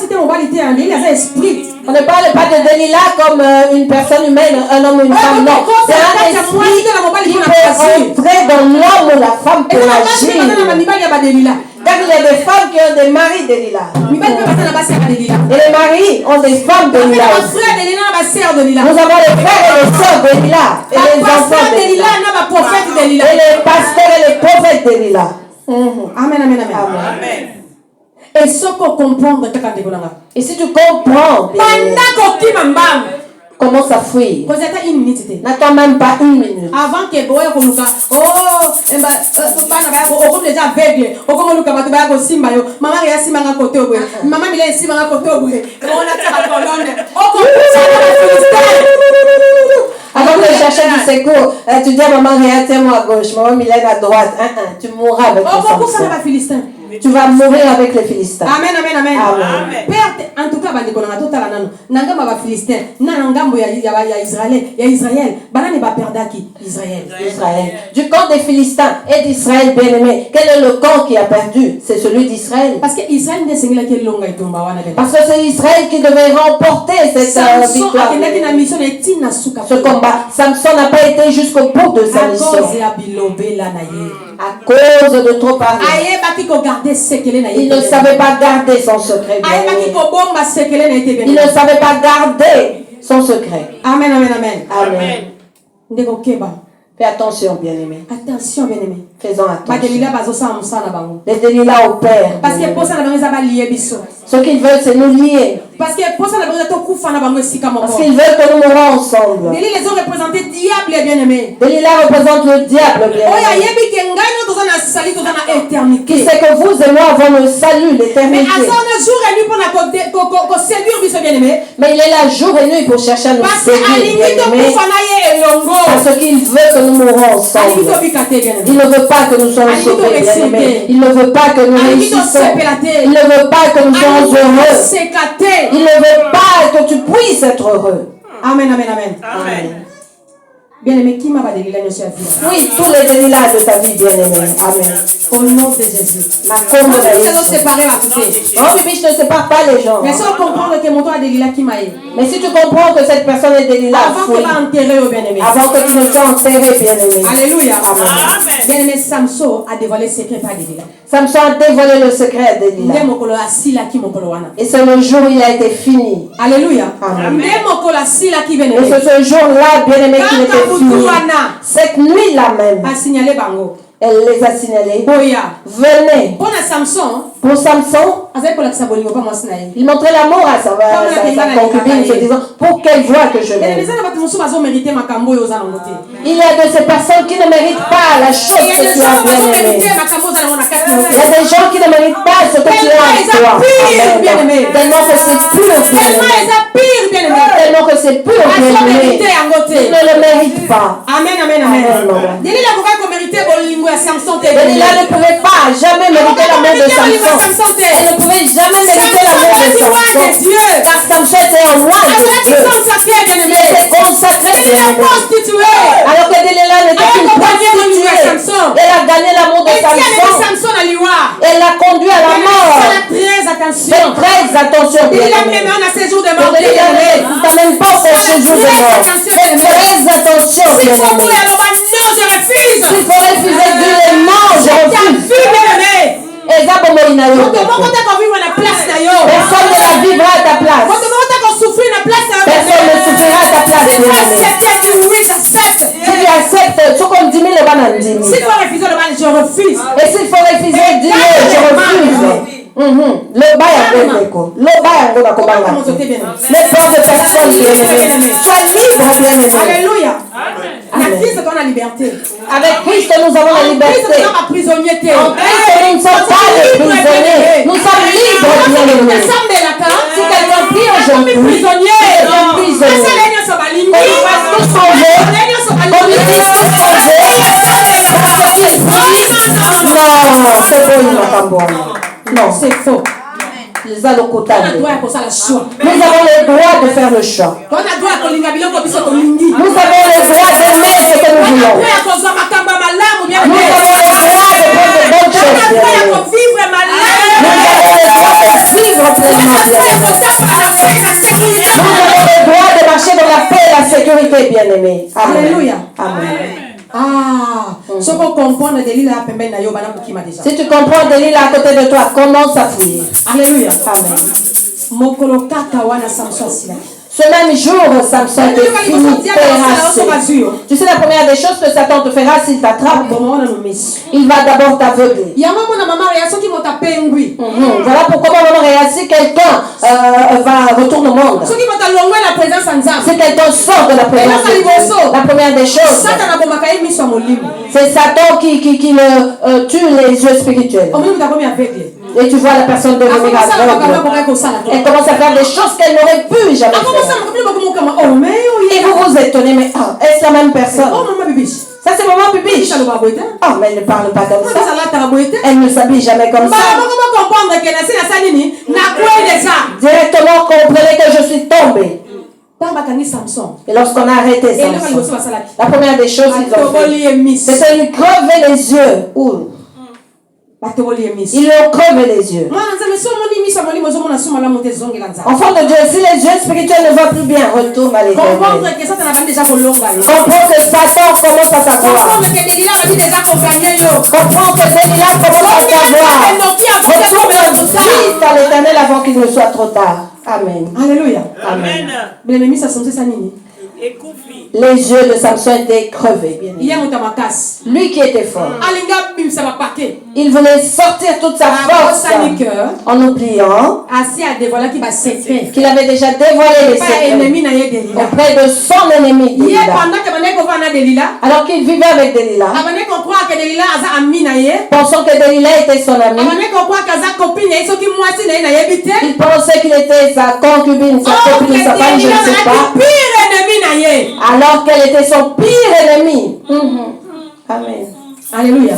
c'était mon validité. Esprit. On ne parle pas de Delilah comme une personne humaine, un homme ou une femme. Non, c'est un esprit qui peut entrer dans l'homme ou la femme pour agir. Car il y a des femmes qui ont des maris Delilah. Et les maris ont des femmes Delilah. Nous avons les frères et les sœurs Delilah. Et les enfants Delilah. Et les pasteurs et les prophètes Delilah. Amen, amen, amen. Amen. Et ce qu'on comprend, et si tu comprends, commence à fuir. N'attends même pas une minute. Avant que boya koluka bana déjà aveugle okomoluka bato baya kosimba yo mama ya simba nga kote obwe mama mile simba nga kote obwe on a ta colonne avant de chercher du secours, tu dis à maman, tiens-moi à gauche, maman Mylène à droite. Tu mourras avec les Philistins. Tu vas mourir avec les Philistins. Amen, amen, amen. Amen. Père, en tout cas, nangamba ba Philistins, nangambo ya Israël, banane ba perdaki Israël. Du camp des Philistins et d'Israël, bien-aimé, quel est le camp qui a perdu? C'est celui d'Israël. Parce que Israël Parce que c'est Israël qui devait remporter cette victoire. Ce combat. Samson n'a pas été jusqu'au bout de sa mission. À cause de trop parler. Il ne savait pas garder son secret. Il ne savait pas garder son secret. Amen, amen, amen. Amen. Fais attention, bien-aimé. Attention, bien-aimé. Faisons attention. Les Delilah opèrent. Parce que ce qu'ils veulent, c'est nous lier. Parce qu'ils veulent que nous mourons ensemble. Delilah les ont représenté diable, bien-aimé. Delilah représente le diable, bien-aimé. Qui sait que vous et moi avons le salut, l'éternité. Mais il est là jour et nuit pour chercher à nous séduire, bien-aimé. Parce qu'il veut que nous mourons ensemble. Il ne veut pas que nous soyons sauvés, bien-aimés. Il ne veut pas que nous réussissions. Il ne veut pas que nous soyons heureux. Il ne veut pas que tu puisses être heureux. Amen, amen, amen. Amen. Bien-aimé, qui m'a pas Delilah dans sa vie? Oui, tous les Delilah de ta vie, bien-aimé. Amen. Au nom de Jésus. Ma combe de Jésus. Oh, bibiche ne sépare pas les gens. Mais si on comprend que mon toit Delilah qui m'a. Mais si tu comprends que cette personne est Delilah, avant que tu enterré au bien-aimé. Avant que tu ne sois enterré, bien-aimé. Alléluia. Amen. Bien-aimé, Samson a dévoilé le secret par Delilah. Samson a dévoilé le secret à Delilah. Et c'est le jour où il a été fini. Alléluia. Amen. Et c'est ce jour-là, bien-aimé, qu'il était fini. Cette nuit-là même. Elle les a signalés. Venez. Pour Samson, il montrait l'amour à sa concubine, se disant pour qu'elle voie que je l'aime. Il y a de ces personnes qui ne méritent pas la chose que tu as bien aimée. Il y a des gens qui ne méritent pas ce que tu as en toi. Tellement que c'est pur, bien-aimé. Tellement que c'est pur, bien-aimé. Ils ne le méritent pas. Amen, amen, amen. Delilah ne pouvait pas jamais mériter l'amour de Samson. Elle ne pouvait jamais mériter l'amour de Samson. Car Samson était en loi de Dieu. Il était consacré, bien-aimé. Alors que Delilah n'était qu'une prostituée. Elle a gagné l'amour de Samson. Elle l'a conduit à la mort. Faites très attention. Faites très attention, bien-aimé. Tu t'amènes pas au séjour de mort. Faites très attention, bien-aimé. S'il faut refuser Dieu, les mange, je refuse. Personne ne la vivra à ta place. Personne ne souffrira à ta place. Si tu acceptes, ce qu'on dit, le banan dit. S'il faut refuser le banan, je refuse. Et s'il faut refuser, dis-le, je refuse. Le bail à l'écho. Le bail à ne pas de personne, bien-aimé. Sois libre, bien-aimé. Alléluia. Avec Christ, on a la liberté. Avec Christ, nous avons la liberté. En Christ, nous ne sommes pas des prisonniers. Nous sommes libres, bien-aimés. Si quelqu'un prie aujourd'hui, il est prisonnier. On nous fasse tous sauver. On nous dise tous sauver. Parce que Christ. Non, c'est beau, non, c'est faux. Nous avons le droit de faire le choix. Nous avons le droit d'aimer ce que nous voulons. Nous avons le droit de prendre de bonnes choses. Nous avons le droit de marcher dans la paix et la sécurité, bien-aimés. Alléluia. Amen. Si tu comprends Delilah à côté de toi, commence à fuir. Alléluia. Amen. Ce même jour, Samson te finit terrasser. Tu sais la première des choses que Satan te fera s'il t'attrape, il va d'abord t'aveugler. Voilà pourquoi maman réagit, quelqu'un va retourner au monde. Si quelqu'un sort de la présence de Dieu, la première des choses, c'est Satan qui tue les yeux spirituels. Et tu vois la personne devenir aveugle. Elle commence à faire des choses qu'elle n'aurait pu jamais faire. Et vous vous étonnez, mais est-ce la même personne? Ça c'est maman Bibiche. Mais elle ne parle pas comme ça. Elle ne s'habille jamais comme ça. Directement comprenez que je suis tombée. Et lorsqu'on a arrêté Samson, la première des choses qu'ils ont fait, c'était lui crever les yeux. Ils lui ont crevé les yeux. Enfant de Dieu, si les yeux spirituels ne vont plus bien, retourne à l'éternel. Comprends que Satan commence à t'avoir. Comprends que Delilah commence à t'avoir. Retourne vite à l'éternel avant qu'il ne soit trop tard. Amen. Alléluia. Amen. Les yeux de Samson étaient crevés. Lui qui était fort, il voulait sortir toute sa force en oubliant qu'il avait déjà dévoilé les secrets auprès de son ennemi Delilah. Alors qu'il vivait avec Delilah, pensant que Delilah était son ami, il pensait qu'il était sa concubine, sa copine, sa femme, je ne sais pas. Alors qu'elle était son pire ennemi. Amen. Alléluia.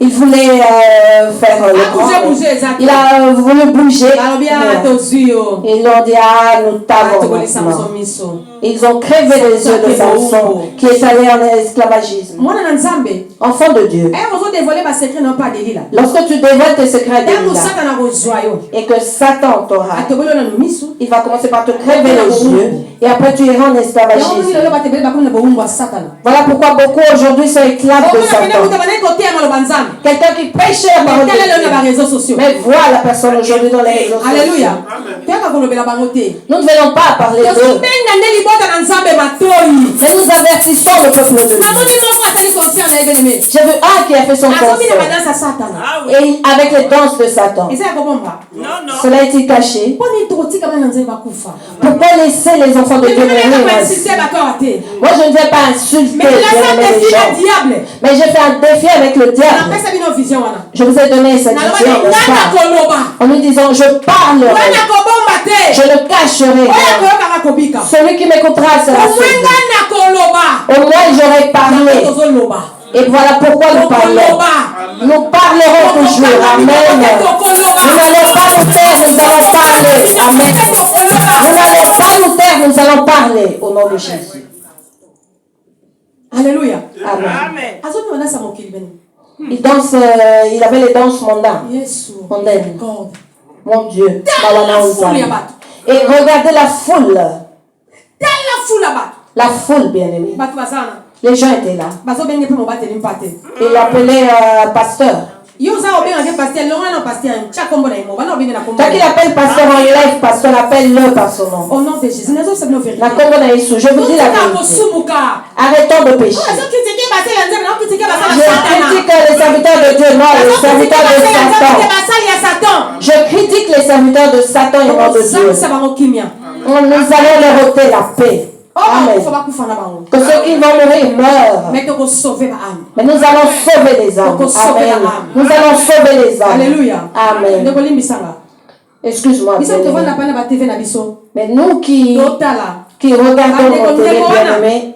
Il voulait faire le grand. Il a voulu bouger. Ils l'ont dit, nous t'avons maintenant. Ils ont crevé les yeux de Samson qui est allé en esclavagisme. Enfant de Dieu. Lorsque tu dévoiles tes secrets à Delilah et que Satan t'aura, il va commencer par te crever les yeux et après tu iras en esclavagisme. Voilà pourquoi beaucoup aujourd'hui sont esclaves de Satan. Quelqu'un qui pêche la parole de Dieu. Mais voit la personne aujourd'hui dans les réseaux sociaux. Alléluia. Nous ne venons pas parler d'eux. Mais nous avertissons le peuple de Dieu. J'ai vu un qui a fait son concert. Et avec les danses de Satan. Cela est-il caché? Pourquoi laisser les enfants de Dieu mourir? Moi je ne vais pas insulter les gens. Mais j'ai fait un défi avec le diable. Je vous ai donné cette vision en lui disant je parlerai, je le cacherai. Celui qui m'écoutera sera sauvé. Au moins j'aurai parlé. Et voilà pourquoi nous parlons. Nous parlerons toujours. Amen. Nous n'allons pas nous taire, nous allons parler. Amen. Nous n'allons pas nous taire, nous allons parler au nom de Jésus. Alléluia. Amen. Il danse, il avait les danses mondaines. Mon Dieu. Et regardez la foule. La foule, bien aimée. Les gens étaient là. Il l'appelait pasteur. Quand il appelle pasteur en live, pasteur appelle-le par son nom. Au nom de Jésus. Je vous dis la vérité. Arrêtons de pécher. Je critique les serviteurs de Dieu, non les serviteurs de Satan. Je critique les serviteurs de Satan et non de Dieu. Nous allons leur ôter la paix. Amen. Que ceux qui vont mourir meurent. Mais nous allons sauver les âmes. Amen. Nous allons sauver les âmes. Alléluia. Amen. Excuse-moi. Mais nous qui regardons notre télé bien-aimé,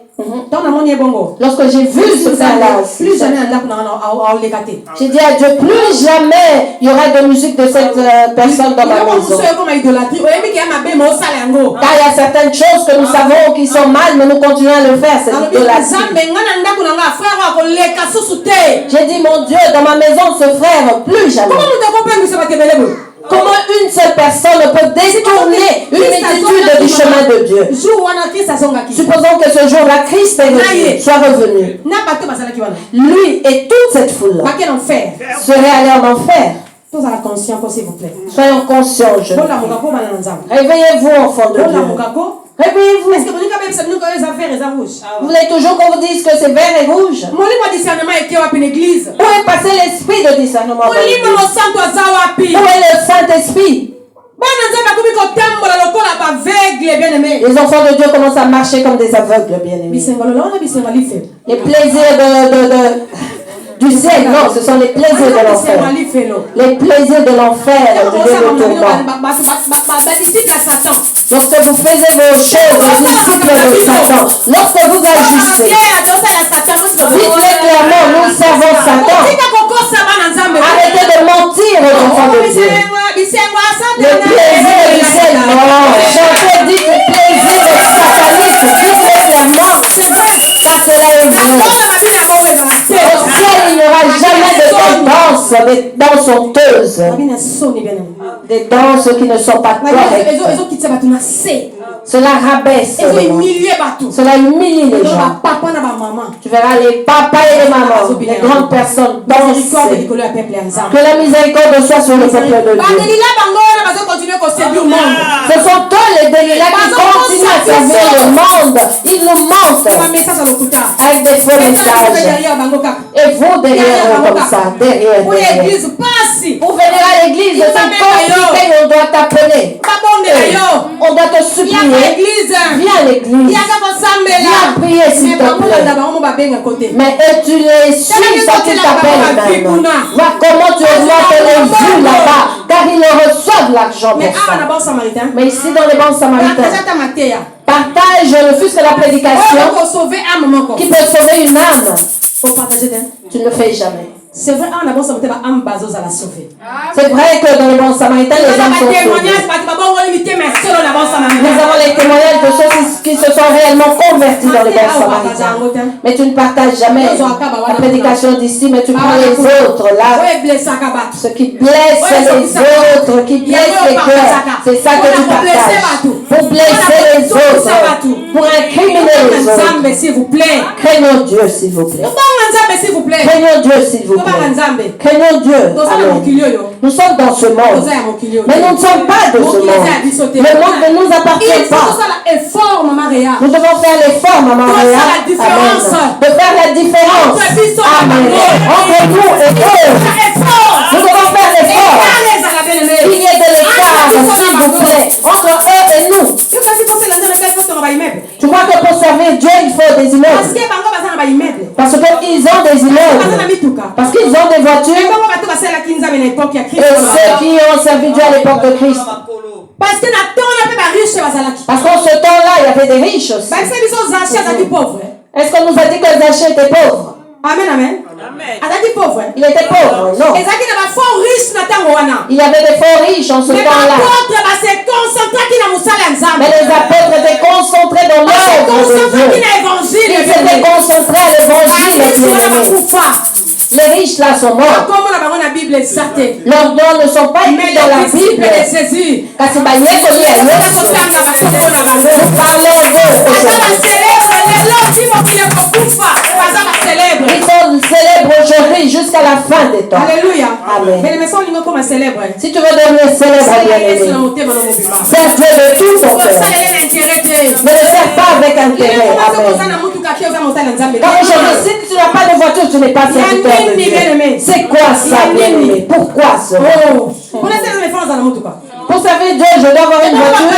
lorsque j'ai vu ce frère-là, j'ai dit à Dieu, plus jamais il y aura de musique de cette personne dans ma maison. Car il y a certaines choses que nous savons qui sont mal, mais nous continuons à le faire. C'est idolâtrie. J'ai dit, mon Dieu, dans ma maison, ce frère, plus jamais. Comment une seule personne peut détourner une multitude du chemin de Dieu? Supposons que ce jour-là, Christ soit revenu. Lui et toute cette foule-là seraient allés en enfer. s'il vous plaît. Soyons conscients, jeunes. Réveillez-vous, enfants de Dieu. Réveillez-vous. Vous voulez toujours qu'on vous dise que c'est vert et rouge? Où est passé l'esprit de discernement? Où est le Saint-Esprit? Les enfants de Dieu commencent à marcher comme des aveugles, bien-aimés. Les plaisirs du ciel, non, ce sont les plaisirs de l'enfer. Les plaisirs de l'enfer, du lieu de tourment. Lorsque vous faisiez vos choses, les disciples de Satan, lorsque vous agissez, dites-le clairement, nous servons Satan. Arrêtez de mentir aux enfants de Dieu. Les plaisirs du ciel, non. Chantez, dites les plaisirs de satanisme, dites-le clairement. Car cela est vrai. Au ciel, il n'y aura jamais de des danses honteuses. Des danses qui ne sont pas correctes. Cela rabaisse. Cela humilie les gens. Tu verras les papas et les mamans, les grandes personnes danser. Que la miséricorde soit sur le peuple de Dieu. Ce sont eux les Delilah qui continuent à servir le monde. Ils nous mentent avec des faux messages. Et vous derrière eux comme ça, derrière. Vous venez à l'église, c'est compliqué, on doit t'appeler. On doit te supplier. Viens à l'église. Viens prier s'il te plaît. Mais tu les suis sans qu'ils t'appellent même. Vois comment tu augmentes les vues là-bas. Car ils reçoivent l'argent pour ça. Mais ici dans les bancs samaritains, partage le fût de la prédication qui peut sauver une âme. Tu ne le fais jamais. C'est vrai, c'est vrai que dans les bons samaritains, les âmes sont sauvées. Nous avons les témoignages de ceux qui se sont réellement convertis dans les bons samaritains. Mais tu ne partages jamais la prédication d'ici, mais tu prends les autres là. Ce qui blesse les autres, qui blesse les cœurs, c'est ça que tu partages. Pour blesser les autres, pour incriminer les autres. Craignons Dieu, s'il vous plaît. Craignons Dieu, s'il vous plaît. Craignons Dieu. Amen. Nous sommes dans ce monde. Mais nous ne sommes pas de ce monde. Le monde ne nous appartient pas. Nous devons faire l'effort, Maman Réa. Amen. De faire la différence. Amen. Entre nous et eux. Nous devons faire l'effort. Il y a de l'écart, s'il vous plaît, entre eux et nous. Tu crois que pour servir Dieu, il faut des immeubles? Parce qu'ils ont des immeubles. Parce qu'ils ont des voitures. Et ceux qui ont servi Dieu à l'époque de Christ. Parce qu'en ce temps-là, il y avait des riches aussi. Est-ce qu'on nous a dit que Zachée était pauvre? Amen, amen. Il était pauvre, non. Il y avait des faux riches en ce temps-là. Mais les apôtres étaient concentrés dans l'œuvre de Dieu. Ils étaient concentrés à l'évangile, bien-aimés. Les riches là sont morts. Leurs noms ne sont pas écrits dans la Bible. Car c'est pas Nous parlons d'eux aujourd'hui. Ils sont célèbres aujourd'hui jusqu'à la fin des temps. Alléluia. Amen. Si tu veux devenir célèbre, bien-aimé, sers Dieu de tout ton cœur. Ne le sers pas avec intérêt. Amen. Comme aujourd'hui, si tu n'as pas de voiture, tu n'es pas serviteur de Dieu. C'est quoi ça, bien-aimé? Pourquoi ça? Pour servir Dieu, je dois avoir une voiture.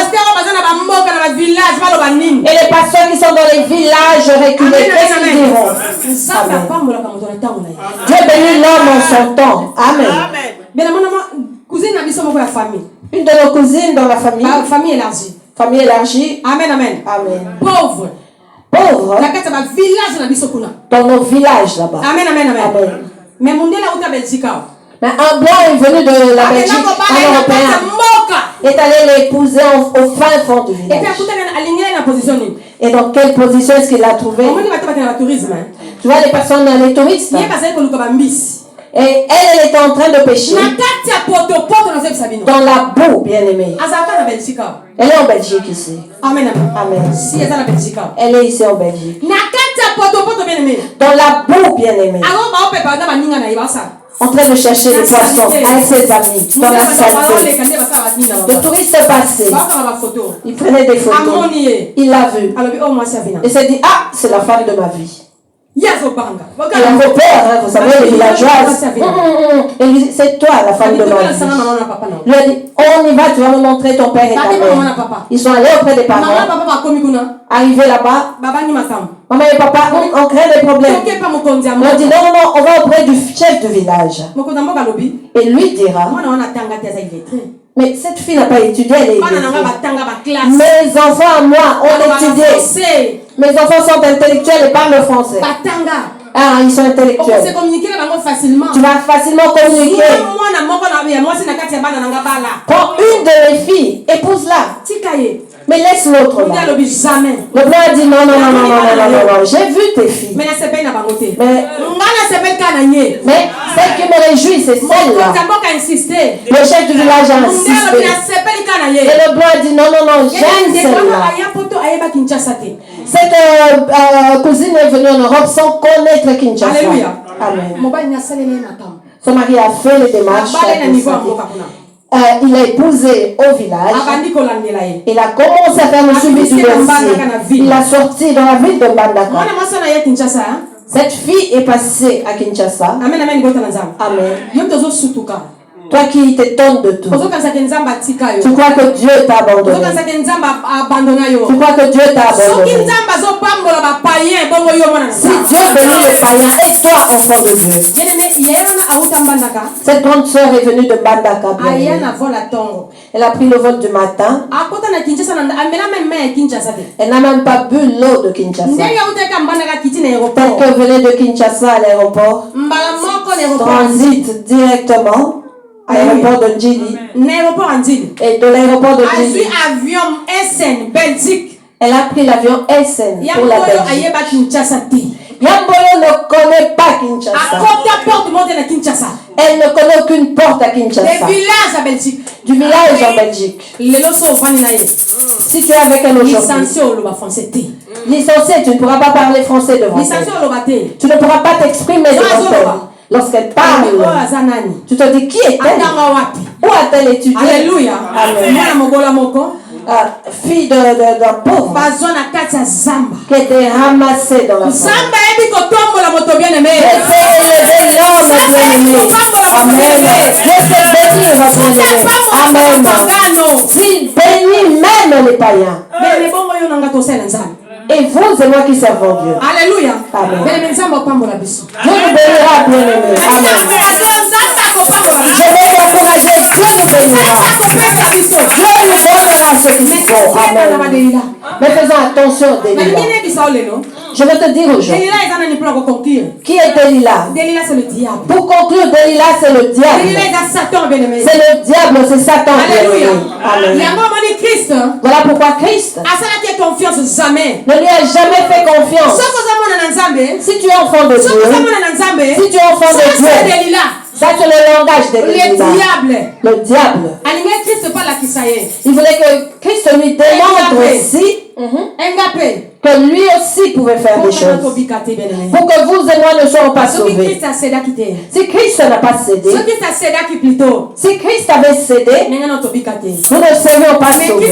Et les pasteurs qui sont dans les villages reculés, qu'est-ce qu'ils diront? Dieu bénit l'homme en son temps. Amen. Une de nos cousines dans la famille. Famille élargie. Famille élargie. Amen, amen. Amen. Pauvre. Pauvre. Dans nos villages là-bas. Amen, amen, amen. Mais mon Dieu là où tu Belgique. Mais un blanc est venu de la Belgique, un Européen, est allé l'épouser au fin fond du village. Et dans quelle position est-ce qu'il l'a trouvé? Tu vois les personnes, les touristes. Et elle était en train de pêcher dans la boue, bien-aimée. Elle est en Belgique ici. Amen. Amen. Elle est ici en Belgique. Dans la boue, bien-aimée. en train de chercher les poissons avec ses amis dans la saleté. Le touriste est passé. Il prenait des photos. Il l'a vu. Il s'est dit, ah, c'est la femme de ma vie. Il avait peur, hein, vous savez, les villageoises. Et lui dit, c'est toi la femme de ma vie. Il lui a dit, on y va, tu vas me montrer ton père et ta mère. Ils sont allés auprès des parents. Arrivés là-bas, maman et papa, on crée des problèmes. On a dit, non, on va auprès du chef du village. Et lui dira, mais cette fille n'a pas étudié, elle est illettrée. Mes enfants à moi ont étudié. Mes enfants sont intellectuels et parlent français. Ah, ils sont intellectuels. Tu vas facilement communiquer. Prends une de mes filles, épouse-la. Mais laisse l'autre là. Le blanc a dit non, j'ai vu tes filles. Mais celle qui me réjouit, c'est celle-là. Le chef du village a insisté. Et le blanc a dit non, j'aime celle-là. Cette cousine est venue en Europe sans connaître Kinshasa. Alléluia. Amen. Son mari a fait les démarches. Il a épousé au village. Il a commencé à faire le suivi du dossier. Il a sorti dans la ville de Mbandaka. Cette fille est passée à Kinshasa. Amen. Toi qui t'étonnes de tout. Tu crois que Dieu t'a abandonné. Tu crois que Dieu t'a abandonné. Si Dieu bénit les païens et toi, enfant de Dieu. Cette grande sœur est venue de Mbandaka. Elle a pris le vol du matin. Elle n'a même pas bu l'eau de Kinshasa. Tel qu'elle venait de Kinshasa à l'aéroport, transite directement à l'aéroport de Njili. Et de l'aéroport de Njili, elle a pris l'avion Essen pour la Belgique. Yambolo ne connaît pas Kinshasa. Elle ne connaît aucune porte à Kinshasa. Du village en Belgique. Si tu es avec elle aujourd'hui, licencié, tu ne pourras pas parler français devant elle. Tu ne pourras pas t'exprimer devant elle. Lorsqu'elle parle, tu te dis qui est-elle? Où a-t-elle étudié? Alléluia. Fille d'un pauvre qui était ramassée dans la forêt. Amen. S'il bénit même les païens. Et vous et moi qui servons Dieu. Alléluia. Amen. Dieu nous bénira, bien-aimés. Amen. Je vais t'encourager. Dieu nous bénira. Dieu nous donnera ce qu'il faut. Amen. Mais faisons attention à Delilah. Je vais te dire aujourd'hui. Qui est Delilah? Delilah, c'est le diable. Pour conclure, Delilah, c'est le diable. C'est le diable, c'est Satan. Alléluia. Amen. Voilà pourquoi Christ ne lui a jamais fait confiance. Si tu es enfant de Dieu, si tu es enfant de Dieu, ça c'est le langage de Delilah. Le diable. Il voulait que Christ lui démontre aussi que lui aussi pouvait faire des choses pour que vous et moi ne soyons pas sauvés. Si Christ n'a pas cédé, si Christ avait cédé, nous ne serions pas sauvés.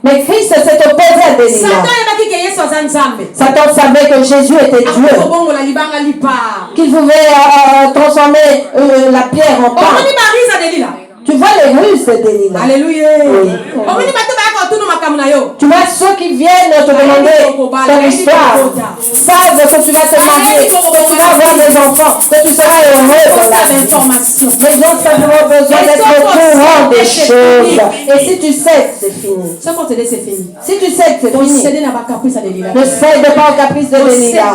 Mais Christ s'est opposé à Delilah. Satan savait que Jésus était Dieu, qu'il pouvait transformer la pierre en pain. Tu vois les ruses de Delilah. Alléluia. Oui. Tu vois ceux qui viennent te demander ton histoire, savent que tu vas te marier, que tu vas avoir des enfants, que tu seras heureux dans la vie. Mais ils ont simplement besoin d'être au courant des choses. Et si tu sais, c'est fini. Si tu sais que c'est fini, ne cède pas au caprice de Delilah. Ne cède pas au caprice de Delilah.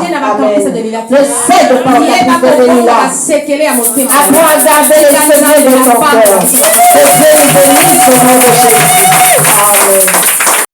Apprends à garder les secrets de ton cœur. Et Dieu nous bénisse au nom de Jésus. Amen.